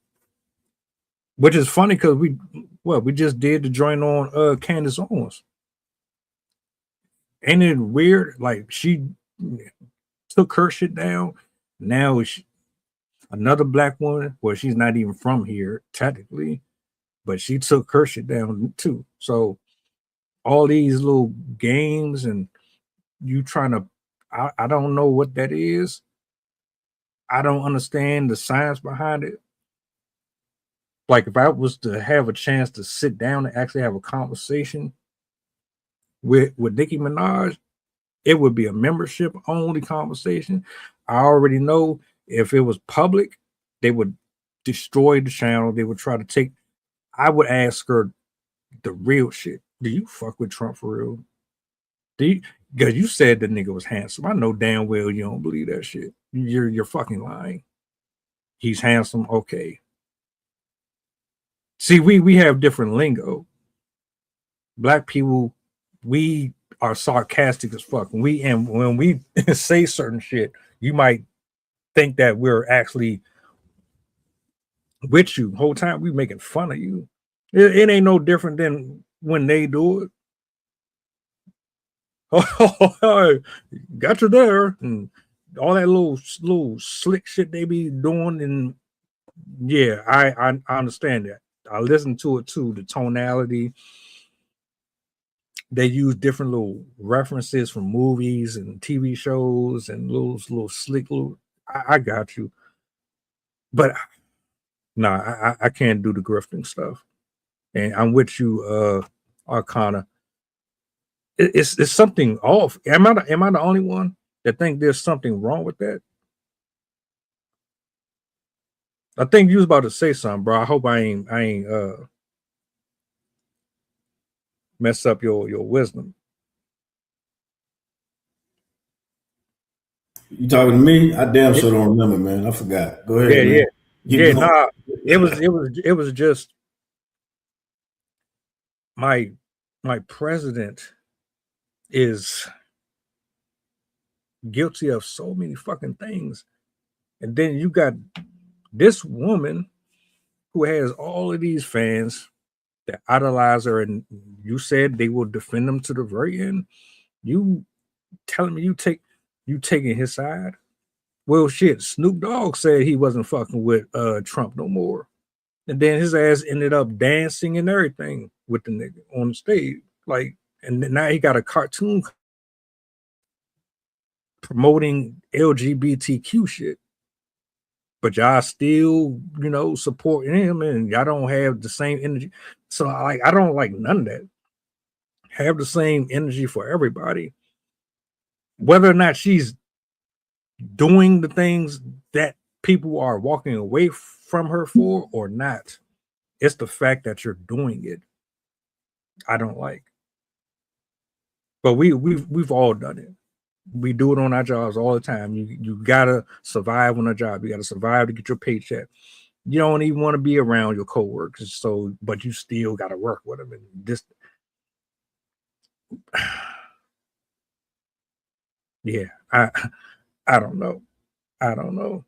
Which is funny because we just did the joint on Candace Owens. Ain't it weird? Like, she took her shit down. Now another black woman, well, she's not even from here technically, but she took her shit down too. So all these little games and you trying to, I don't know what that is. I don't understand the science behind it. Like, if I was to have a chance to sit down and actually have a conversation with Nicki Minaj, it would be a membership only conversation. I already know if it was public, they would destroy the channel. They would try to take. I would ask her the real shit. Do you fuck with Trump for real? Because you said the nigga was handsome. I know damn well you don't believe that shit. You're fucking lying. He's handsome. Okay. See, we have different lingo. Black people, we are sarcastic as fuck. When we say certain shit, you might think that we're actually with you. The whole time we making fun of you. It ain't no different than when they do it. Oh, got you there, and all that little slick shit they be doing. And yeah, I understand that. I listen to it too. The tonality. They use different little references from movies and TV shows and little slick little. I got you, but nah, I can't do the grifting stuff. And I'm with you, Arcana. It's something off. Am I the only one that think there's something wrong with that? I think you was about to say something, bro. I hope I ain't mess up your wisdom. You talking to me? I damn sure don't remember, man. I forgot. Go ahead, man. Yeah. Nah, it was just my president is guilty of so many fucking things, and then you got this woman who has all of these fans that idolize her, and you said they will defend them to the very end. You telling me you taking his side? Well, shit, Snoop Dogg said he wasn't fucking with Trump no more. And then his ass ended up dancing and everything with the nigga on the stage. Like, and now he got a cartoon promoting LGBTQ shit, but y'all still, supporting him, and y'all don't have the same energy. So I don't like none of that. Have the same energy for everybody, whether or not she's doing the things that people are walking away from her for or not. It's the fact that you're doing it I don't like. But we've all done it. We do it on our jobs all the time. You gotta survive on a job. You gotta survive to get your paycheck. You don't even want to be around your coworkers, but you still gotta work with them. And this, yeah, I don't know. I don't know.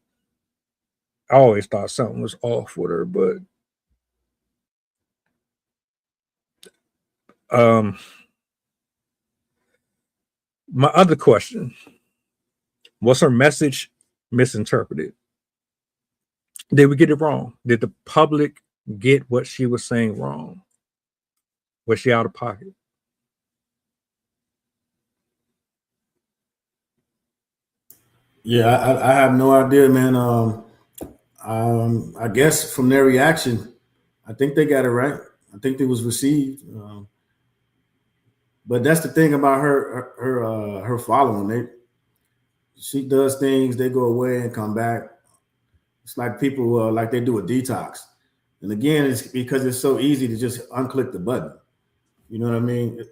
I always thought something was off with her, but my other question, was her message misinterpreted? Did we get it wrong? Did the public get what she was saying wrong? Was she out of pocket? Yeah, I have no idea, man. I guess from their reaction, I think they got it right. I think it was received. But that's the thing about her following. She does things, they go away and come back. It's like people like they do a detox. And again, it's because it's so easy to just unclick the button. You know what I mean?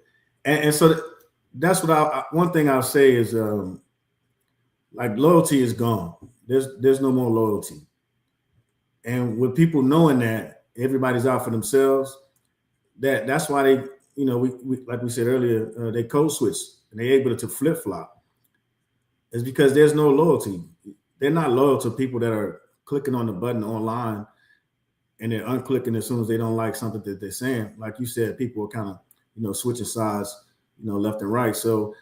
And so that's what one thing I'll say is like loyalty is gone. There's no more loyalty. And with people knowing that everybody's out for themselves, that's why they, we like we said earlier, they code switch and they're able to flip flop. It's because there's no loyalty. They're not loyal to people that are clicking on the button online and they're unclicking as soon as they don't like something that they're saying. Like you said, people are kind of, switching sides, left and right. So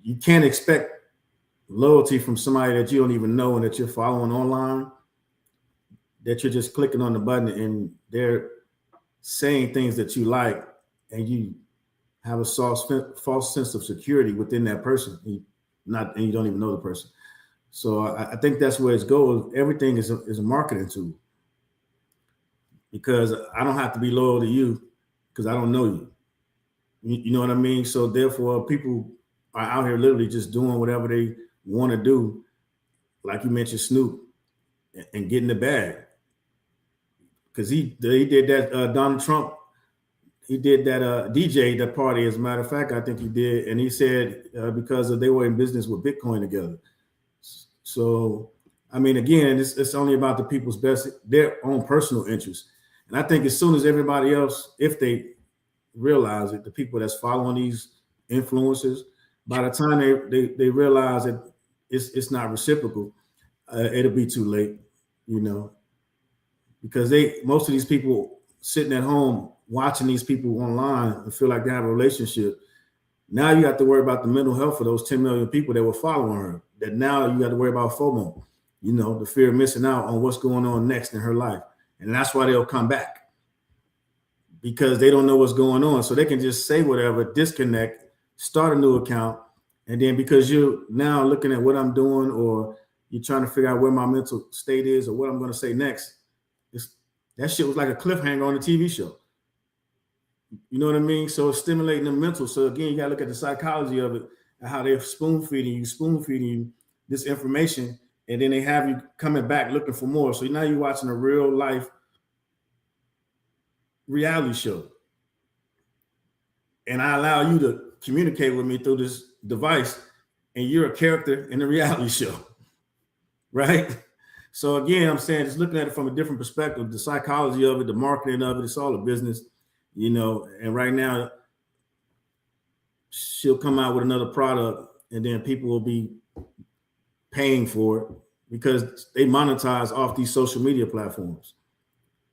you can't expect loyalty from somebody that you don't even know and that you're following online, that you're just clicking on the button and they're saying things that you like and you have a false sense of security within that person, and you don't even know the person. So I think that's where it's goes. Everything is a marketing tool, because I don't have to be loyal to you because I don't know you. You know what I mean? So therefore, people are out here literally just doing whatever they want to do, like you mentioned, Snoop, and getting the bag. Because he did that, Donald Trump, he did that DJ that party. As a matter of fact, I think he did, and he said because they were in business with Bitcoin together. So, I mean, again, it's only about the people's their own personal interests. And I think as soon as everybody else, if they realize it, the people that's following these influencers, by the time they realize that it's not reciprocal, it'll be too late, because most of these people sitting at home watching these people online and feel like they have a relationship. Now you have to worry about the mental health of those 10 million people that were following her. That now you got to worry about FOMO, the fear of missing out on what's going on next in her life. And that's why they'll come back, because they don't know what's going on. So they can just say whatever, disconnect, start a new account. And then because you're now looking at what I'm doing, or you're trying to figure out where my mental state is or what I'm going to say next, that shit was like a cliffhanger on a TV show. You know what I mean? So it's stimulating the mental. So again, you got to look at the psychology of it and how they're spoon feeding you this information. And then they have you coming back looking for more. So now you're watching a real life reality show. And I allow you to communicate with me through this device, and you're a character in the reality show, right? So again, I'm saying just looking at it from a different perspective, the psychology of it, the marketing of it, it's all a business, and right now she'll come out with another product and then people will be paying for it because they monetize off these social media platforms.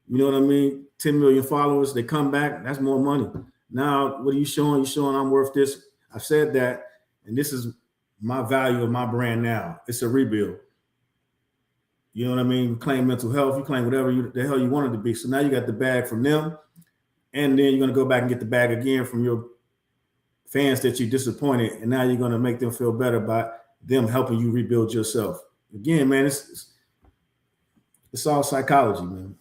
You know what I mean? 10 million followers, they come back, that's more money. Now, what are you showing? You're showing I'm worth this. I've said that, and this is my value of my brand now. It's a rebuild. You know what I mean? You claim mental health, you claim whatever the hell you want it to be. So now you got the bag from them, and then you're going to go back and get the bag again from your fans that you disappointed, and now you're going to make them feel better by them helping you rebuild yourself. Again, man, it's all psychology, man.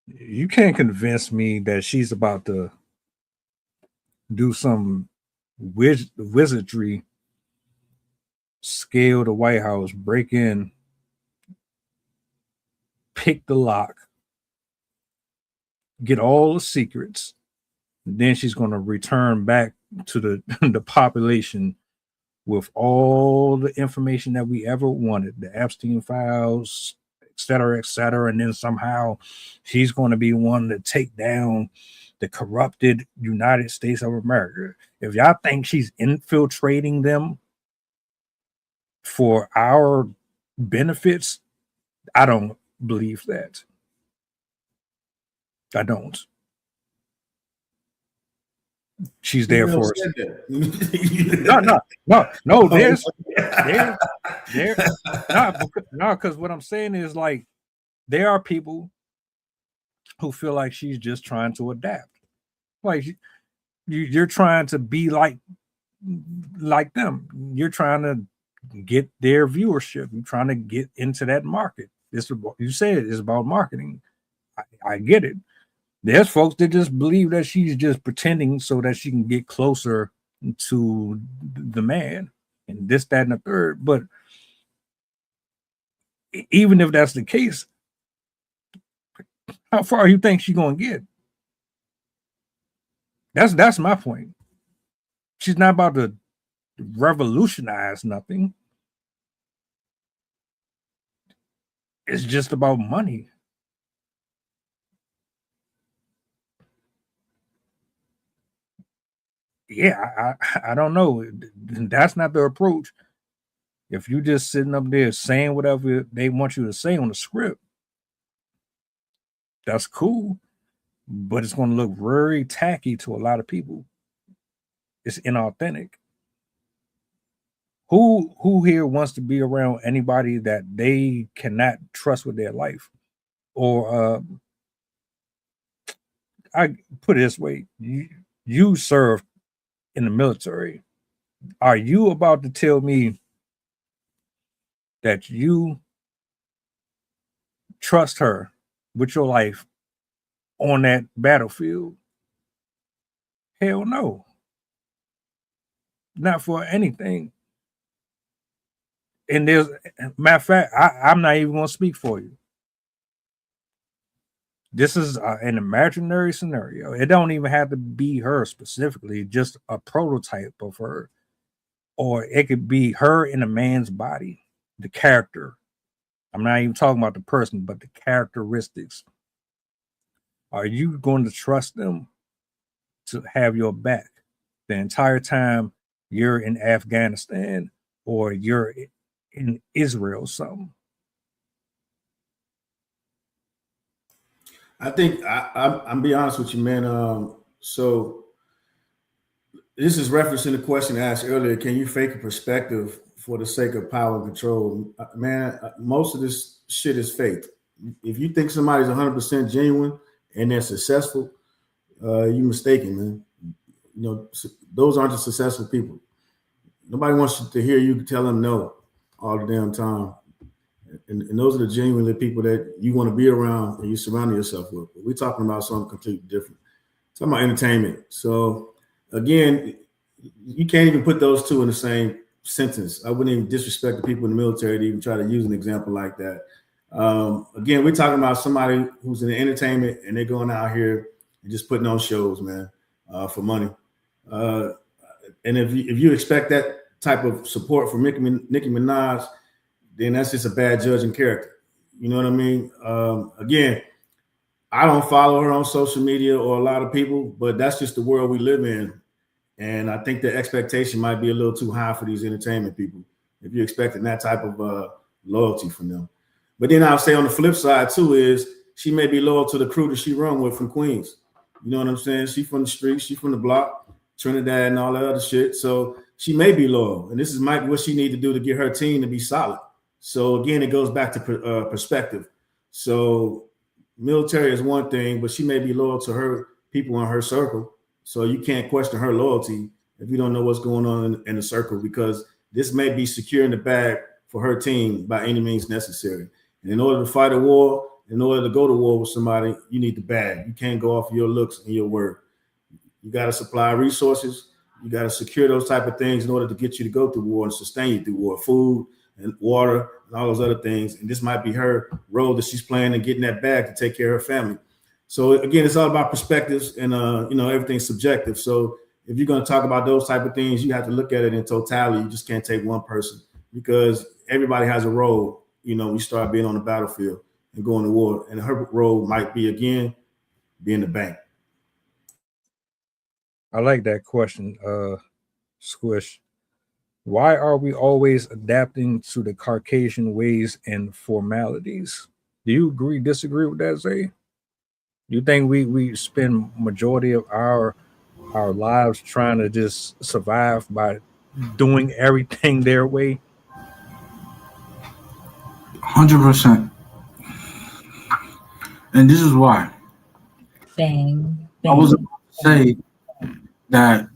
You can't convince me that she's about to do some wizardry, scale the White House, break in, pick the lock, get all the secrets. Then she's going to return back to the population with all the information that we ever wanted, the Epstein files, et cetera, and then somehow she's going to be one to take down the corrupted United States of America. If y'all think she's infiltrating them for our benefits, I don't believe that. I don't. She's there for us. No. There's because what I'm saying is, like, there are people who feel like she's just trying to adapt. Like you're trying to be like them. You're trying to get their viewership. You're trying to get into that market. You said it's about marketing. I get it. There's folks that just believe that she's just pretending so that she can get closer to the man and this, that, and the third. But even if that's the case, how far you think she's gonna get? That's my point. She's not about to revolutionize nothing. It's just about money. Yeah, I don't know. That's not the approach. If you just sitting up there saying whatever they want you to say on the script, that's cool, but it's going to look very tacky to a lot of people. It's inauthentic. Who here wants to be around anybody that they cannot trust with their life? Or I put it this way: you served in the military. Are you about to tell me that you trust her with your life on that battlefield? Hell no. Not for anything. And there's, matter of fact, I'm not even going to speak for you. This is an imaginary scenario. It don't even have to be her specifically, just a prototype of her. Or it could be her in a man's body, the character. I'm not even talking about the person, but the characteristics. Are you going to trust them to have your back the entire time you're in Afghanistan or you're in Israel or something? I think I'm be honest with you, man. So this is referencing the question asked earlier. Can you fake a perspective for the sake of power and control? Man, most of this shit is fake. If you think somebody's 100% genuine and they're successful, you're mistaken, man. You know, those aren't the successful people. Nobody wants to hear you tell them no all the damn time. And those are the genuinely people that you want to be around and you surround yourself with. But we're talking about something completely different. Talking about entertainment. So again, you can't even put those two in the same sentence. I wouldn't even disrespect the people in the military to even try to use an example like that. Again, we're talking about somebody who's in the entertainment and they're going out here and just putting on shows, man, for money. And if you expect that type of support from Nicki Minaj, then that's just a bad judging character. You know what I mean? Again, I don't follow her on social media or a lot of people, but that's just the world we live in. And I think the expectation might be a little too high for these entertainment people if you're expecting that type of loyalty from them. But then I'll say on the flip side too is she may be loyal to the crew that she run with from Queens. You know what I'm saying? She from the streets, she from the block, Trinidad and all that other shit. So she may be loyal. And this might be what she need to do to get her team to be solid. So again, it goes back to perspective. So military is one thing, but she may be loyal to her people in her circle. So you can't question her loyalty if you don't know what's going on in the circle, because this may be securing the bag for her team by any means necessary. And in order to fight a war, in order to go to war with somebody, you need the bag. You can't go off of your looks and your word. You got to supply resources. You got to secure those type of things in order to get you to go through war and sustain you through war, food and water and all those other things. And this might be her role that she's playing in getting that bag to take care of her family. So again, it's all about perspectives, and everything's subjective. So if you're going to talk about those type of things, you have to look at it in totality. You just can't take one person, because everybody has a role. We start being on the battlefield and going to war, and her role might be, again, being the bank. I like that question, Squish. Why are we always adapting to the Caucasian ways and formalities? Do you agree, disagree with that, Zay? You think we spend majority of our lives trying to just survive by doing everything their way? 100%. And this is why. Bang. I was about to say that,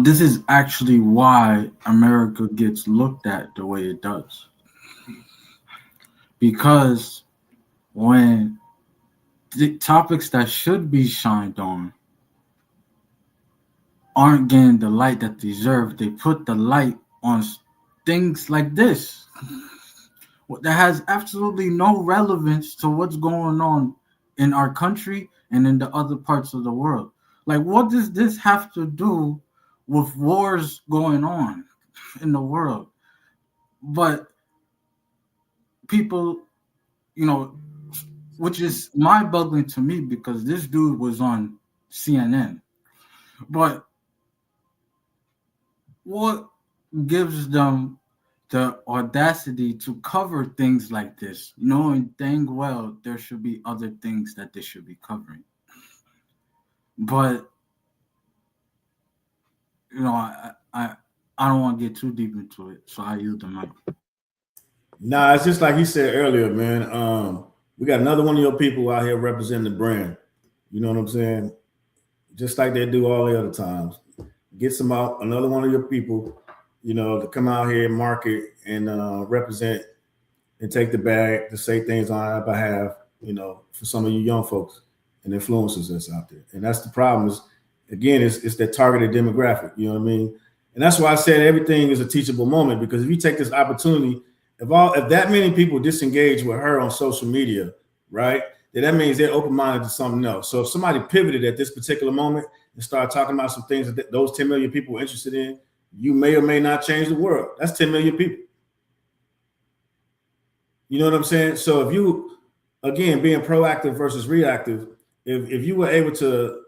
this is actually why America gets looked at the way it does. Because when the topics that should be shined on aren't getting the light that they deserve, they put the light on things like this that has absolutely no relevance to what's going on in our country and in the other parts of the world. Like, what does this have to do with wars going on in the world? But people, which is mind-boggling to me, because this dude was on CNN. But what gives them the audacity to cover things like this, knowing dang well there should be other things that they should be covering? But I don't want to get too deep into it, so I yield the mic. Nah, it's just like he said earlier, man. We got another one of your people out here representing the brand. You know what I'm saying? Just like they do all the other times. Get some out, another one of your people, to come out here and market and represent and take the bag to say things on our behalf, for some of you young folks and influencers that's out there. And that's the problem is, again, it's that targeted demographic, you know what I mean? And that's why I said everything is a teachable moment, because if you take this opportunity, if that many people disengage with her on social media, right, then that means they're open-minded to something else. So if somebody pivoted at this particular moment and started talking about some things that those 10 million people are interested in, you may or may not change the world. That's 10 million people. You know what I'm saying? So if you, again, being proactive versus reactive, if you were able to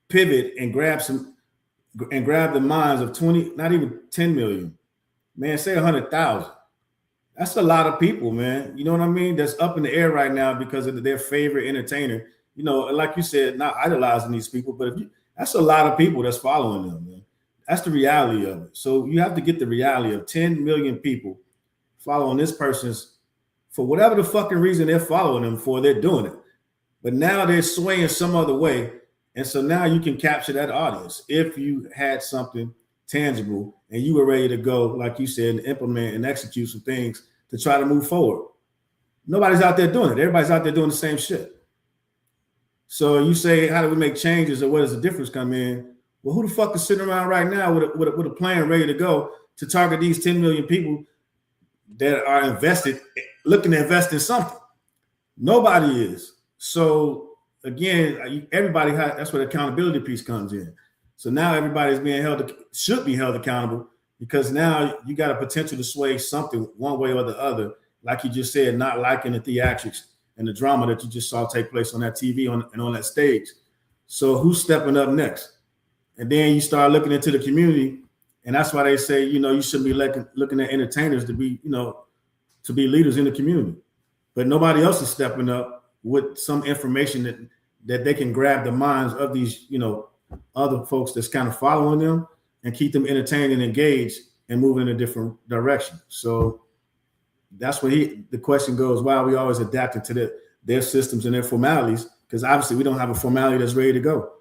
pivot and grab the minds of 20, not even 10 million, man, say 100,000. That's a lot of people, man. You know what I mean? That's up in the air right now because of their favorite entertainer. Like you said, not idolizing these people, but that's a lot of people that's following them, man. That's the reality of it. So you have to get the reality of 10 million people following this person's, for whatever the fucking reason they're following them for, they're doing it. But now they're swaying some other way. And so now you can capture that audience if you had something tangible and you were ready to go, like you said, and implement and execute some things to try to move forward. Nobody's out there doing it. Everybody's out there doing the same shit. So you say, how do we make changes, or where does the difference come in? Well, who the fuck is sitting around right now with a plan ready to go to target these 10 million people that are looking to invest in something? Nobody is. So again, everybody that's where the accountability piece comes in. So now everybody's should be held accountable, because now you got a potential to sway something one way or the other. Like you just said, not liking the theatrics and the drama that you just saw take place on that TV and on that stage. So who's stepping up next? And then you start looking into the community, and that's why they say, you shouldn't be looking at entertainers to be, to be leaders in the community. But nobody else is stepping up with some information that they can grab the minds of these, other folks that's kind of following them and keep them entertained and engaged and moving in a different direction. So that's where the question goes, why are we always adapting to their systems and their formalities? Because obviously we don't have a formality that's ready to go.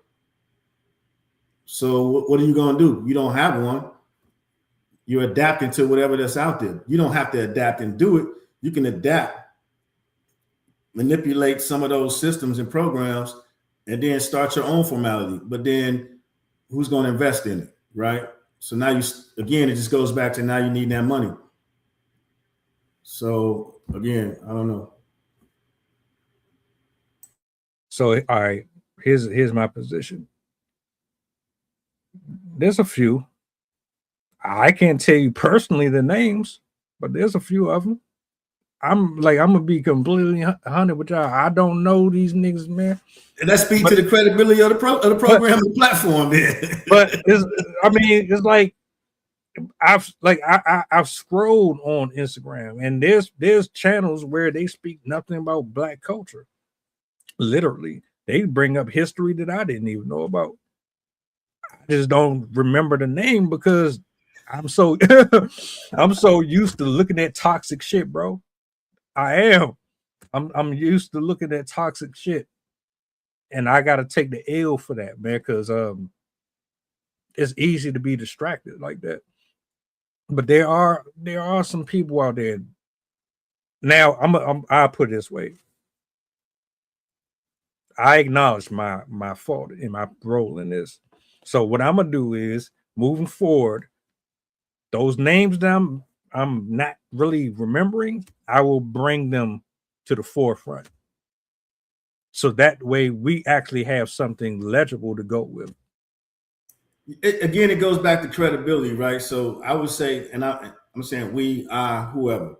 So what are you going to do? You don't have one. You're adapting to whatever that's out there. You don't have to adapt and do it. You can adapt, manipulate some of those systems and programs, and then start your own formality. But then who's going to invest in it, right? So now it just goes back to now you need that money. So again, I don't know. So all right, here's my position. There's a few. I can't tell you personally the names, but there's a few of them. I'm gonna be completely honest with y'all. I don't know these niggas, man. And that speaks to the credibility of the program and the platform, man. But it's like I've scrolled on Instagram, and there's channels where they speak nothing about Black culture. Literally, they bring up history that I didn't even know about. I just don't remember the name because I'm so I'm so used to looking at toxic shit, bro. I am. I'm used to looking at toxic shit, and I gotta take the L for that, man, because it's easy to be distracted like that. But there are some people out there. Now I'll put it this way. I acknowledge my fault and my role in this. So what I'm gonna do is, moving forward, those names that I'm not really remembering, I will bring them to the forefront. So that way we actually have something legible to go with. It goes back to credibility, right? So I would say, and I'm saying we, whoever.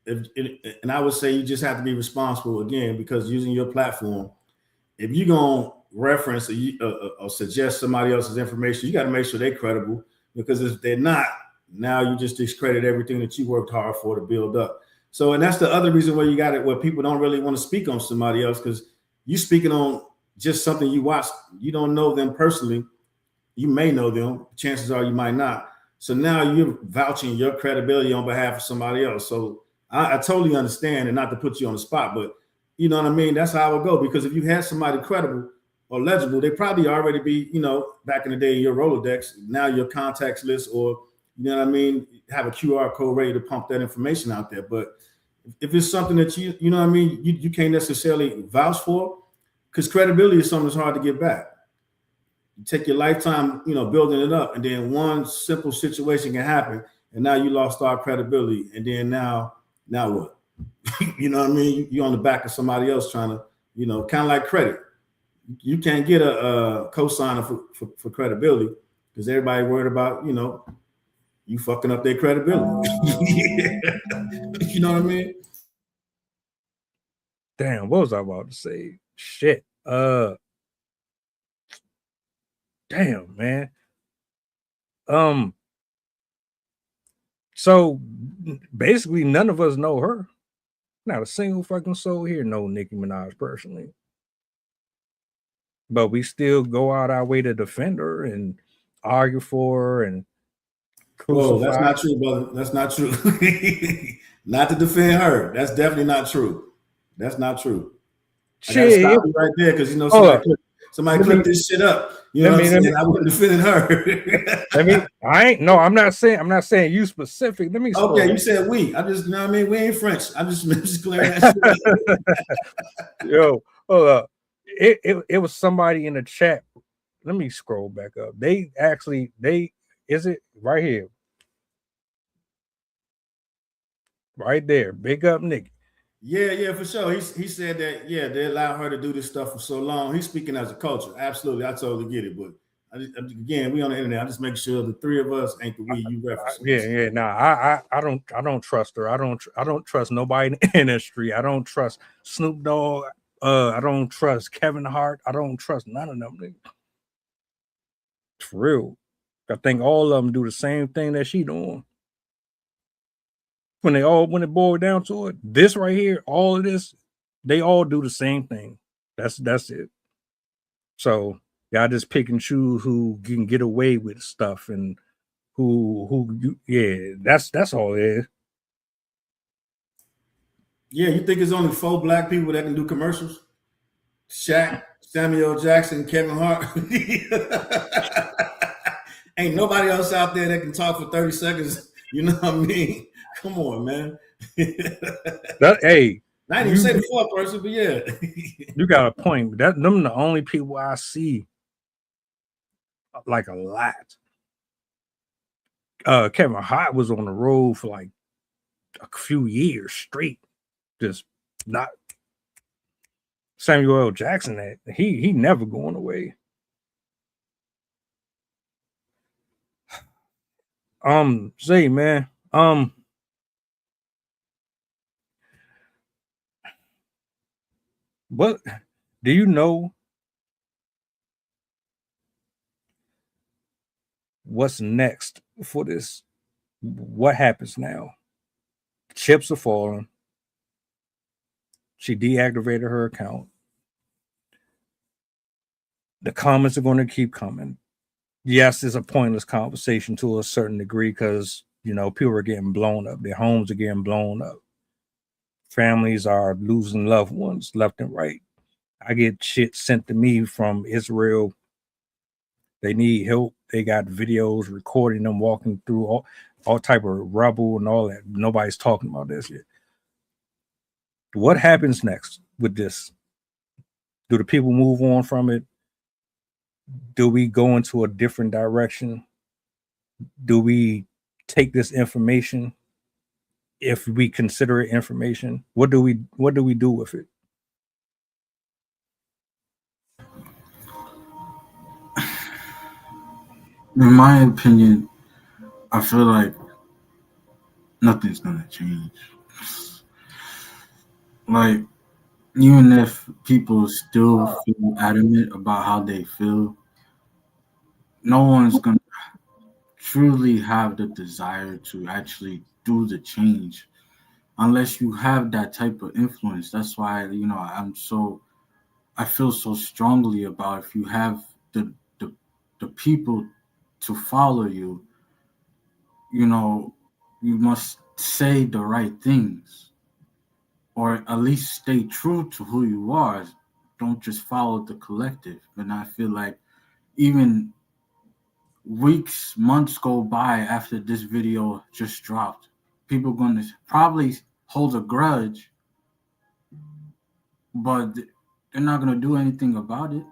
And I would say you just have to be responsible again, because using your platform, if you're going to reference or suggest somebody else's information, you got to make sure they're credible, because if they're not, now you just discredit everything that you worked hard for to build up. So, and that's the other reason why you got it, where people don't really want to speak on somebody else, because you speaking on just something you watched. You don't know them personally. You may know them. Chances are you might not. So now you're vouching your credibility on behalf of somebody else. So I totally understand, and not to put you on the spot, but you know what I mean? That's how it would go. Because if you had somebody credible or legible, they probably already be, back in the day, your Rolodex, now your contacts list, or, you know what I mean, have a QR code ready to pump that information out there. But if it's something that you know what I mean, you can't necessarily vouch for, because credibility is something that's hard to get back. You take your lifetime, building it up, and then one simple situation can happen, and now you lost all credibility. And then now what? You know what I mean? You're on the back of somebody else trying to, kind of like credit. You can't get a co-signer for credibility, because everybody worried about, you fucking up their credibility. You know what I mean? Damn, what was I about to say? Shit. Damn, man. So basically none of us know her. Not a single fucking soul here know Nicki Minaj personally. But we still go out our way to defend her and argue for her and crucify. Whoa, that's not true, brother. That's not true. Not to defend her. That's definitely not true. That's not true. I gotta stop you right there, because somebody clip this shit up. You know what I'm saying? I wasn't defending her. I'm not saying you specific. Let me. Okay, you said we. I just, we ain't French. I'm just clearing that shit. Yo, hold up. It was somebody in the chat. Let me scroll back up. Is it right here? Right there. Big up Nikki. Yeah, for sure. He said that, they allow her to do this stuff for so long. He's speaking as a culture. Absolutely. I totally get it. But again, we on the internet. I just make sure the three of us ain't the we you reference. Yeah. Nah, I don't trust her. I don't trust nobody in the industry. I don't trust Snoop Dogg. I don't trust Kevin Hart. I don't trust none of them. For real. I think all of them do the same thing that she doing. When it boiled down to it, this right here, all of this, they all do the same thing. That's it. So y'all just pick and choose who can get away with stuff and that's all it is. Yeah, you think it's only 4 black people that can do commercials? Shaq, Samuel Jackson, Kevin Hart. Ain't nobody else out there that can talk for 30 seconds. You know what I mean? Come on, man. Hey, I didn't even say the fourth person, but yeah. You got a point. Them the only people I see like a lot. Kevin Hart was on the road for like a few years straight, just not. Samuel L. Jackson, that he never going away. Say, man, what do you know what's next for this? What happens now? Chips are falling. She deactivated her account. The comments are going to keep coming. Yes, it's a pointless conversation to a certain degree because, you know, people are getting blown up. Their homes are getting blown up. Families are losing loved ones left and right. I get shit sent to me from Israel. They need help. They got videos recording them walking through all type of rubble and all that. Nobody's talking about this yet. What happens next with this? Do the people move on from it? Do we go into a different direction? Do we take this information, if we consider it information? What do we do with it? In my opinion, I feel like nothing's gonna change. Like, even if people still feel adamant about how they feel, no one's gonna truly have the desire to actually do the change unless you have that type of influence. That's why, you know, I feel so strongly about if you have the people to follow you, you know, you must say the right things, or at least stay true to who you are. Don't just follow the collective. And I feel like even weeks, months go by after this video just dropped, people going to probably hold a grudge, but they're not going to do anything about it.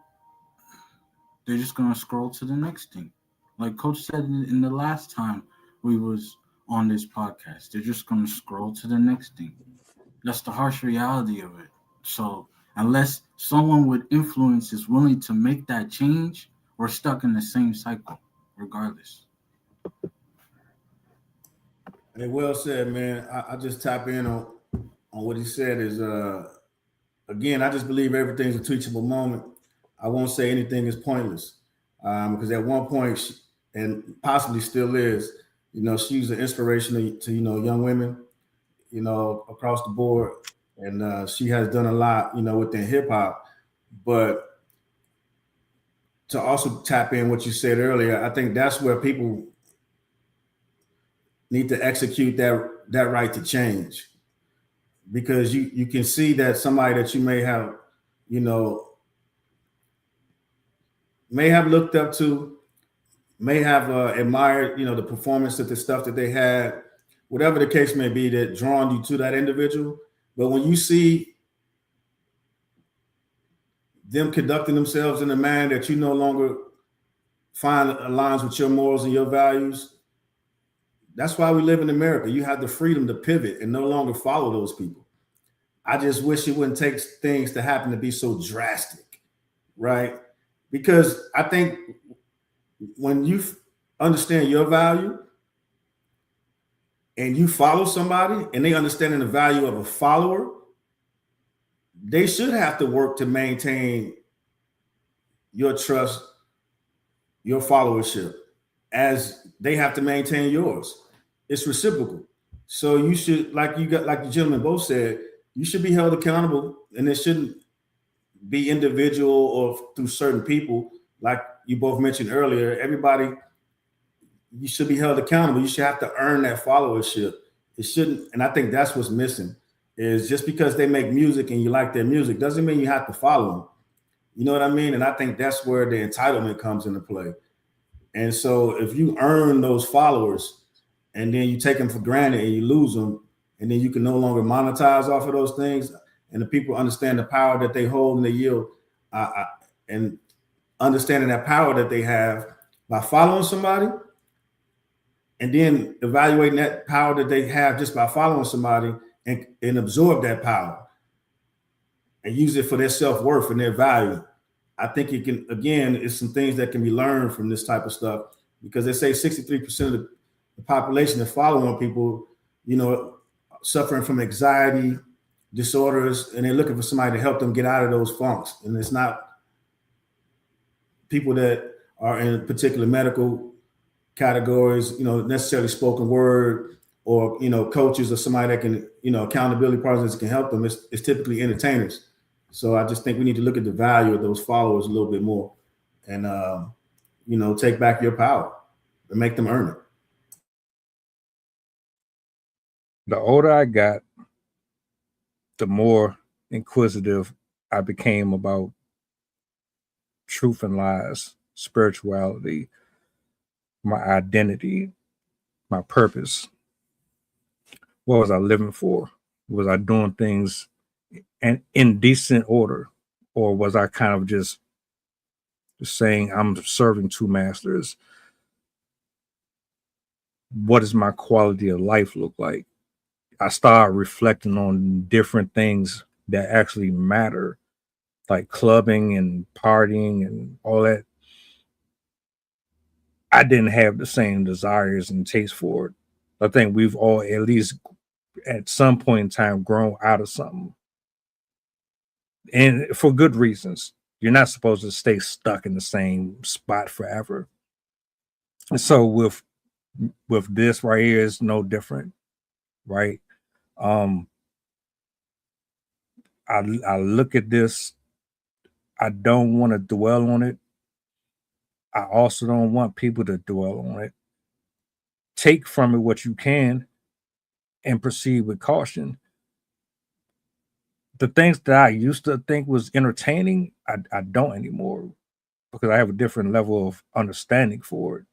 They're just going to scroll to the next thing. Like Coach said in the last time we was on this podcast, they're just going to scroll to the next thing. That's the harsh reality of it. So unless someone with influence is willing to make that change, we're stuck in the same cycle, regardless. Hey, well said, man. I just tap in on what he said is again, I just believe everything's a teachable moment. I won't say anything is pointless. Because at one point, and possibly still is, you know, she's an inspiration to you know, young women, you know, across the board. And she has done a lot, you know, within hip hop. But to also tap in what you said earlier, I think that's where people need to execute that right to change. Because you can see that somebody that you may have, you know, may have looked up to, may have admired, you know, the performance of the stuff that they had, whatever the case may be, that drawn you to that individual. But when you see them conducting themselves in a manner that you no longer find aligns with your morals and your values, that's why we live in America. You have the freedom to pivot and no longer follow those people. I just wish it wouldn't take things to happen to be so drastic, right? Because I think when you understand your value and you follow somebody and they understand the value of a follower, they should have to work to maintain your trust, your followership, as they have to maintain yours. It's reciprocal. So you should, like the gentlemen both said, you should be held accountable, and it shouldn't be individual or through certain people. Like you both mentioned earlier, everybody, you should be held accountable. You should have to earn that followership. It shouldn't, and I think that's what's missing, is just because they make music and you like their music doesn't mean you have to follow them. You know what I mean? And I think that's where the entitlement comes into play. And so if you earn those followers and then you take them for granted and you lose them, and then you can no longer monetize off of those things, and the people understand the power that they hold and they yield, and understanding that power that they have by following somebody, and then evaluating that power that they have just by following somebody, and absorb that power and use it for their self-worth and their value. I think it can, again, it's some things that can be learned from this type of stuff, because they say 63% of the population is following people, suffering from anxiety disorders, and they're looking for somebody to help them get out of those funks. And it's not people that are in particular medical categories, necessarily spoken word, or coaches or somebody that can, accountability partners that can help them. It's typically entertainers. So I just think we need to look at the value of those followers a little bit more, and take back your power and make them earn it. The older I got, the more inquisitive I became about truth and lies, spirituality, my identity, my purpose. What was I living for? Was I doing things in decent order, or was I kind of just saying I'm serving two masters? What does my quality of life look like? I started reflecting on different things that actually matter, like clubbing and partying and all that. I didn't have the same desires and taste for it. I think we've all, at least at some point in time, grown out of something. And for good reasons. You're not supposed to stay stuck in the same spot forever. And so with this right here, is no different, right? I look at this. I don't want to dwell on it. I also don't want people to dwell on it. Take from it what you can and proceed with caution. The things that I used to think was entertaining, I don't anymore, because I have a different level of understanding for it,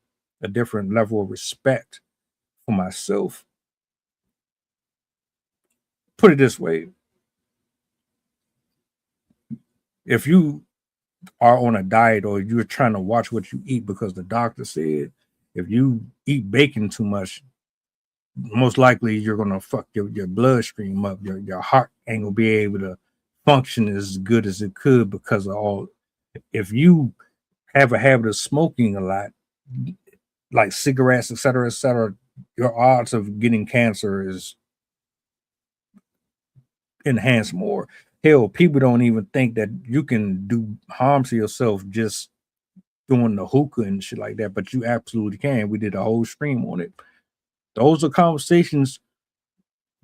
a different level of respect for myself. Put it this way. If you are on a diet, or you're trying to watch what you eat because the doctor said, if you eat bacon too much, most likely you're going to fuck your bloodstream up. Your heart ain't going to be able to function as good as it could because of all. If you have a habit of smoking a lot, like cigarettes, et cetera, your odds of getting cancer is enhanced more. Hell, people don't even think that you can do harm to yourself just doing the hookah and shit like that, but you absolutely can. We did a whole stream on it. Those are conversations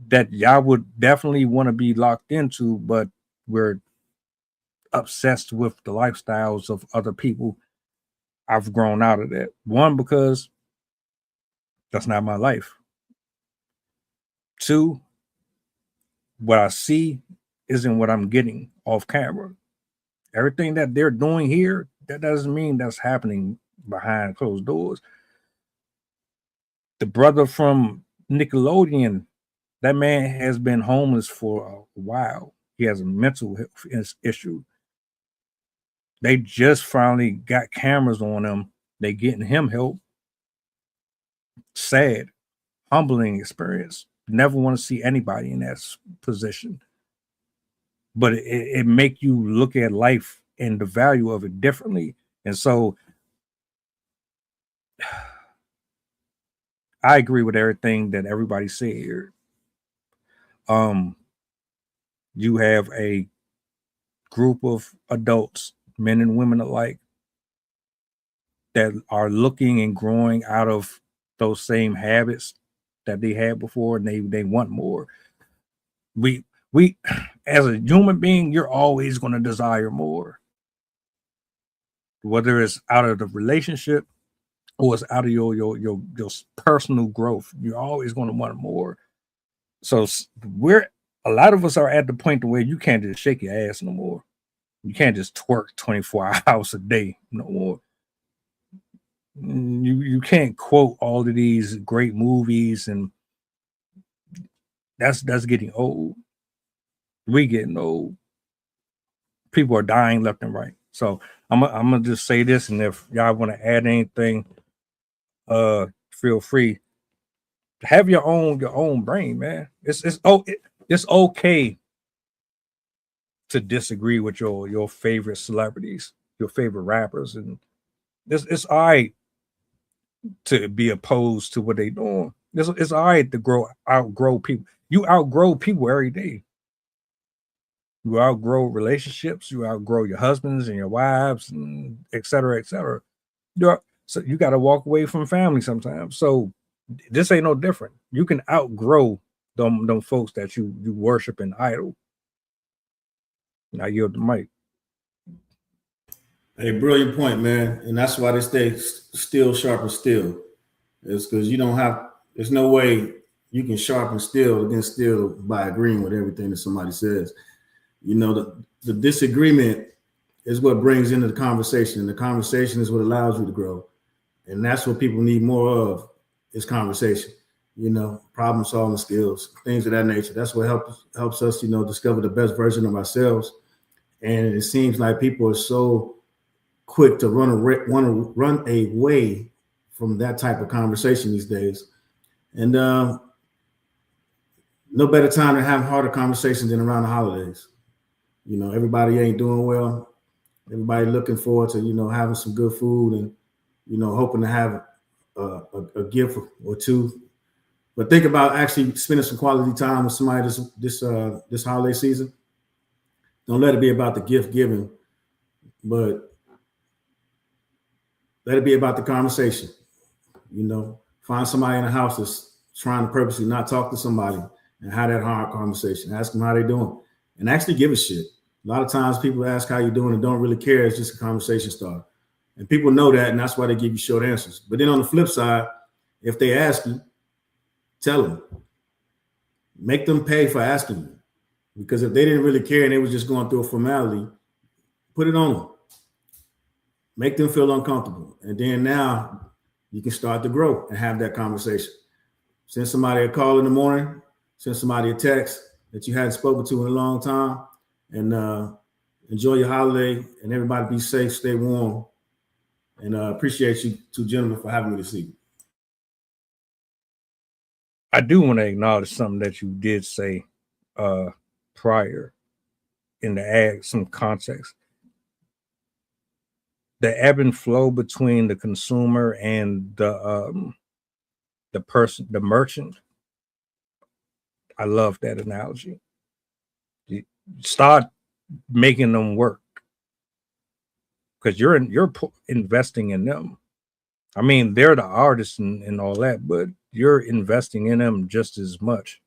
that y'all would definitely want to be locked into, but we're obsessed with the lifestyles of other people. I've grown out of that. One, because that's not my life. Two, what I see isn't what I'm getting off camera. Everything that they're doing here, that doesn't mean that's happening behind closed doors. The brother from Nickelodeon, that man has been homeless for a while. He has a mental health issue. They just finally got cameras on him. They getting him help. Sad, humbling experience. Never want to see anybody in that position. But it make you look at life and the value of it differently. And so I agree with everything that everybody said here. You have a group of adults, men and women alike, that are looking and growing out of those same habits that they had before, and they want more. We as a human being, you're always going to desire more, whether it's out of the relationship or it's out of your personal growth. You're always going to want more. So a lot of us are at the point where you can't just shake your ass no more. You can't just twerk 24 hours a day no more. You can't quote all of these great movies, and that's getting old. We getting old. People are dying left and right. So I'm gonna just say this, and if y'all want to add anything, feel free. Have your own brain, man. It's okay to disagree with your favorite celebrities, your favorite rappers, and it's all right to be opposed to what they doing. It's all right to outgrow people. You outgrow people every day. You outgrow relationships. You outgrow your husbands and your wives, and et cetera, et cetera. So you got to walk away from family sometimes. So this ain't no different. You can outgrow them folks that you worship and idol. Now yield the mic. Hey, brilliant point, man. And that's why they stay still, sharp, and still. It's because there's no way you can sharpen steel against steel by agreeing with everything that somebody says. You know, the disagreement is what brings into the conversation, and the conversation is what allows you to grow. And that's what people need more of, is conversation. You know, problem solving skills, things of that nature. That's what helps us, discover the best version of ourselves. And it seems like people are so quick to want to run away from that type of conversation these days. And no better time to have harder conversations than around the holidays. You know, everybody ain't doing well. Everybody looking forward to, having some good food and, hoping to have a gift or two. But think about actually spending some quality time with somebody this holiday season. Don't let it be about the gift giving, but let it be about the conversation. Find somebody in the house that's trying to purposely not talk to somebody and have that hard conversation. Ask them how they're doing and actually give a shit. A lot of times people ask how you're doing and don't really care. It's just a conversation starter. And people know that, and that's why they give you short answers. But then on the flip side, if they ask you, tell them. Make them pay for asking you. Because if they didn't really care and they was just going through a formality, put it on them. Make them feel uncomfortable. And then now you can start to grow and have that conversation. Send somebody a call in the morning, send somebody a text that you hadn't spoken to in a long time, and enjoy your holiday, and everybody be safe, stay warm. And appreciate you two gentlemen for having me this evening. I do want to acknowledge something that you did say prior, and to add some context. The ebb and flow between the consumer and the person, the merchant. I love that analogy. You start making them work, because you're investing in them. I mean, they're the artists and all that, but you're investing in them just as much.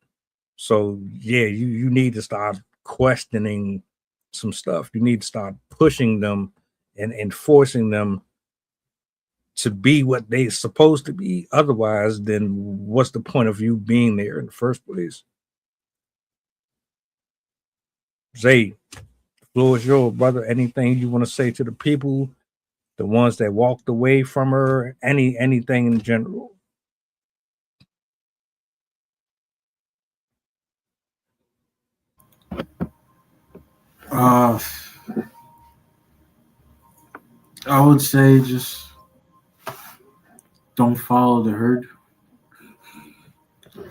So yeah, you need to start questioning some stuff. You need to start pushing them and forcing them to be what they're supposed to be. Otherwise, then what's the point of you being there in the first place? Zay, the floor is yours, brother. Anything you want to say to the people, the ones that walked away from her, anything in general? I would say just don't follow the herd.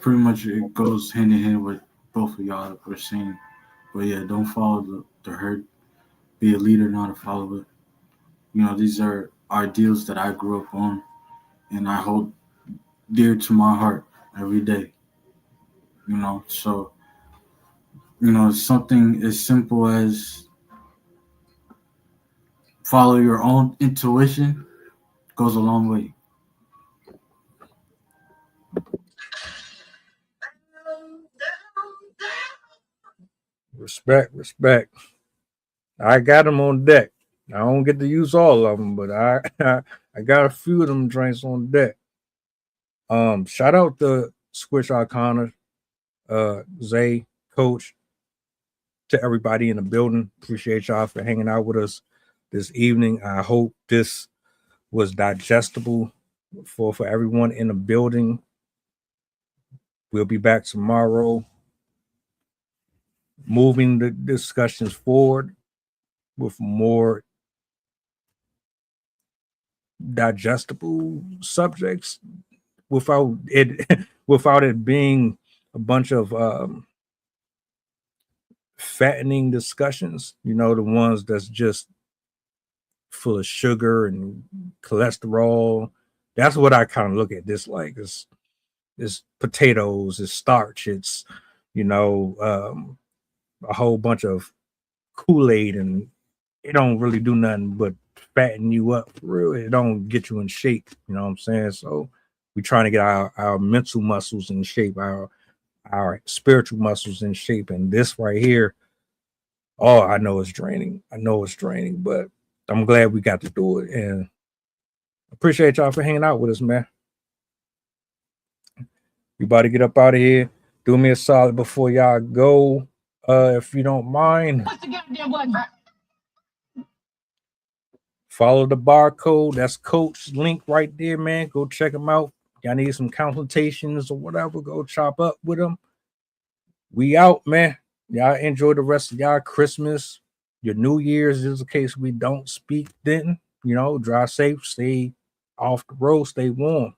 Pretty much it goes hand in hand with both of y'all were saying. But yeah, don't follow the herd. Be a leader, not a follower. These are ideals that I grew up on and I hold dear to my heart every day. So something as simple as follow your own intuition goes a long way. Respect. I got them on deck. I don't get to use all of them, but I I got a few of them drinks on deck. Shout out to Switch Arcana, Zay, Coach, to everybody in the building. Appreciate y'all for hanging out with us this evening. I hope this was digestible for everyone in the building. We'll be back tomorrow, moving the discussions forward with more digestible subjects without it without it being a bunch of fattening discussions, you know, the ones that's just full of sugar and cholesterol. That's what I kind of look at this like. It's potatoes, it's starch, it's, you know, a whole bunch of Kool-Aid, and it don't really do nothing but fatten you up. Really, it don't get you in shape. You know what I'm saying? So we're trying to get our mental muscles in shape, our spiritual muscles in shape. And this right here, oh, I know it's draining. But I'm glad we got to do it. And appreciate y'all for hanging out with us, man. We about to get up out of here. Do me a solid before y'all go, if you don't mind. What's the goddamn button, bro? Follow the barcode. That's Coach link right there, man. Go check him out. Y'all need some consultations or whatever, go chop up with him. We out, man. Y'all enjoy the rest of y'all Christmas. Your New Year's is the case we don't speak then. You know, drive safe, stay off the road, stay warm.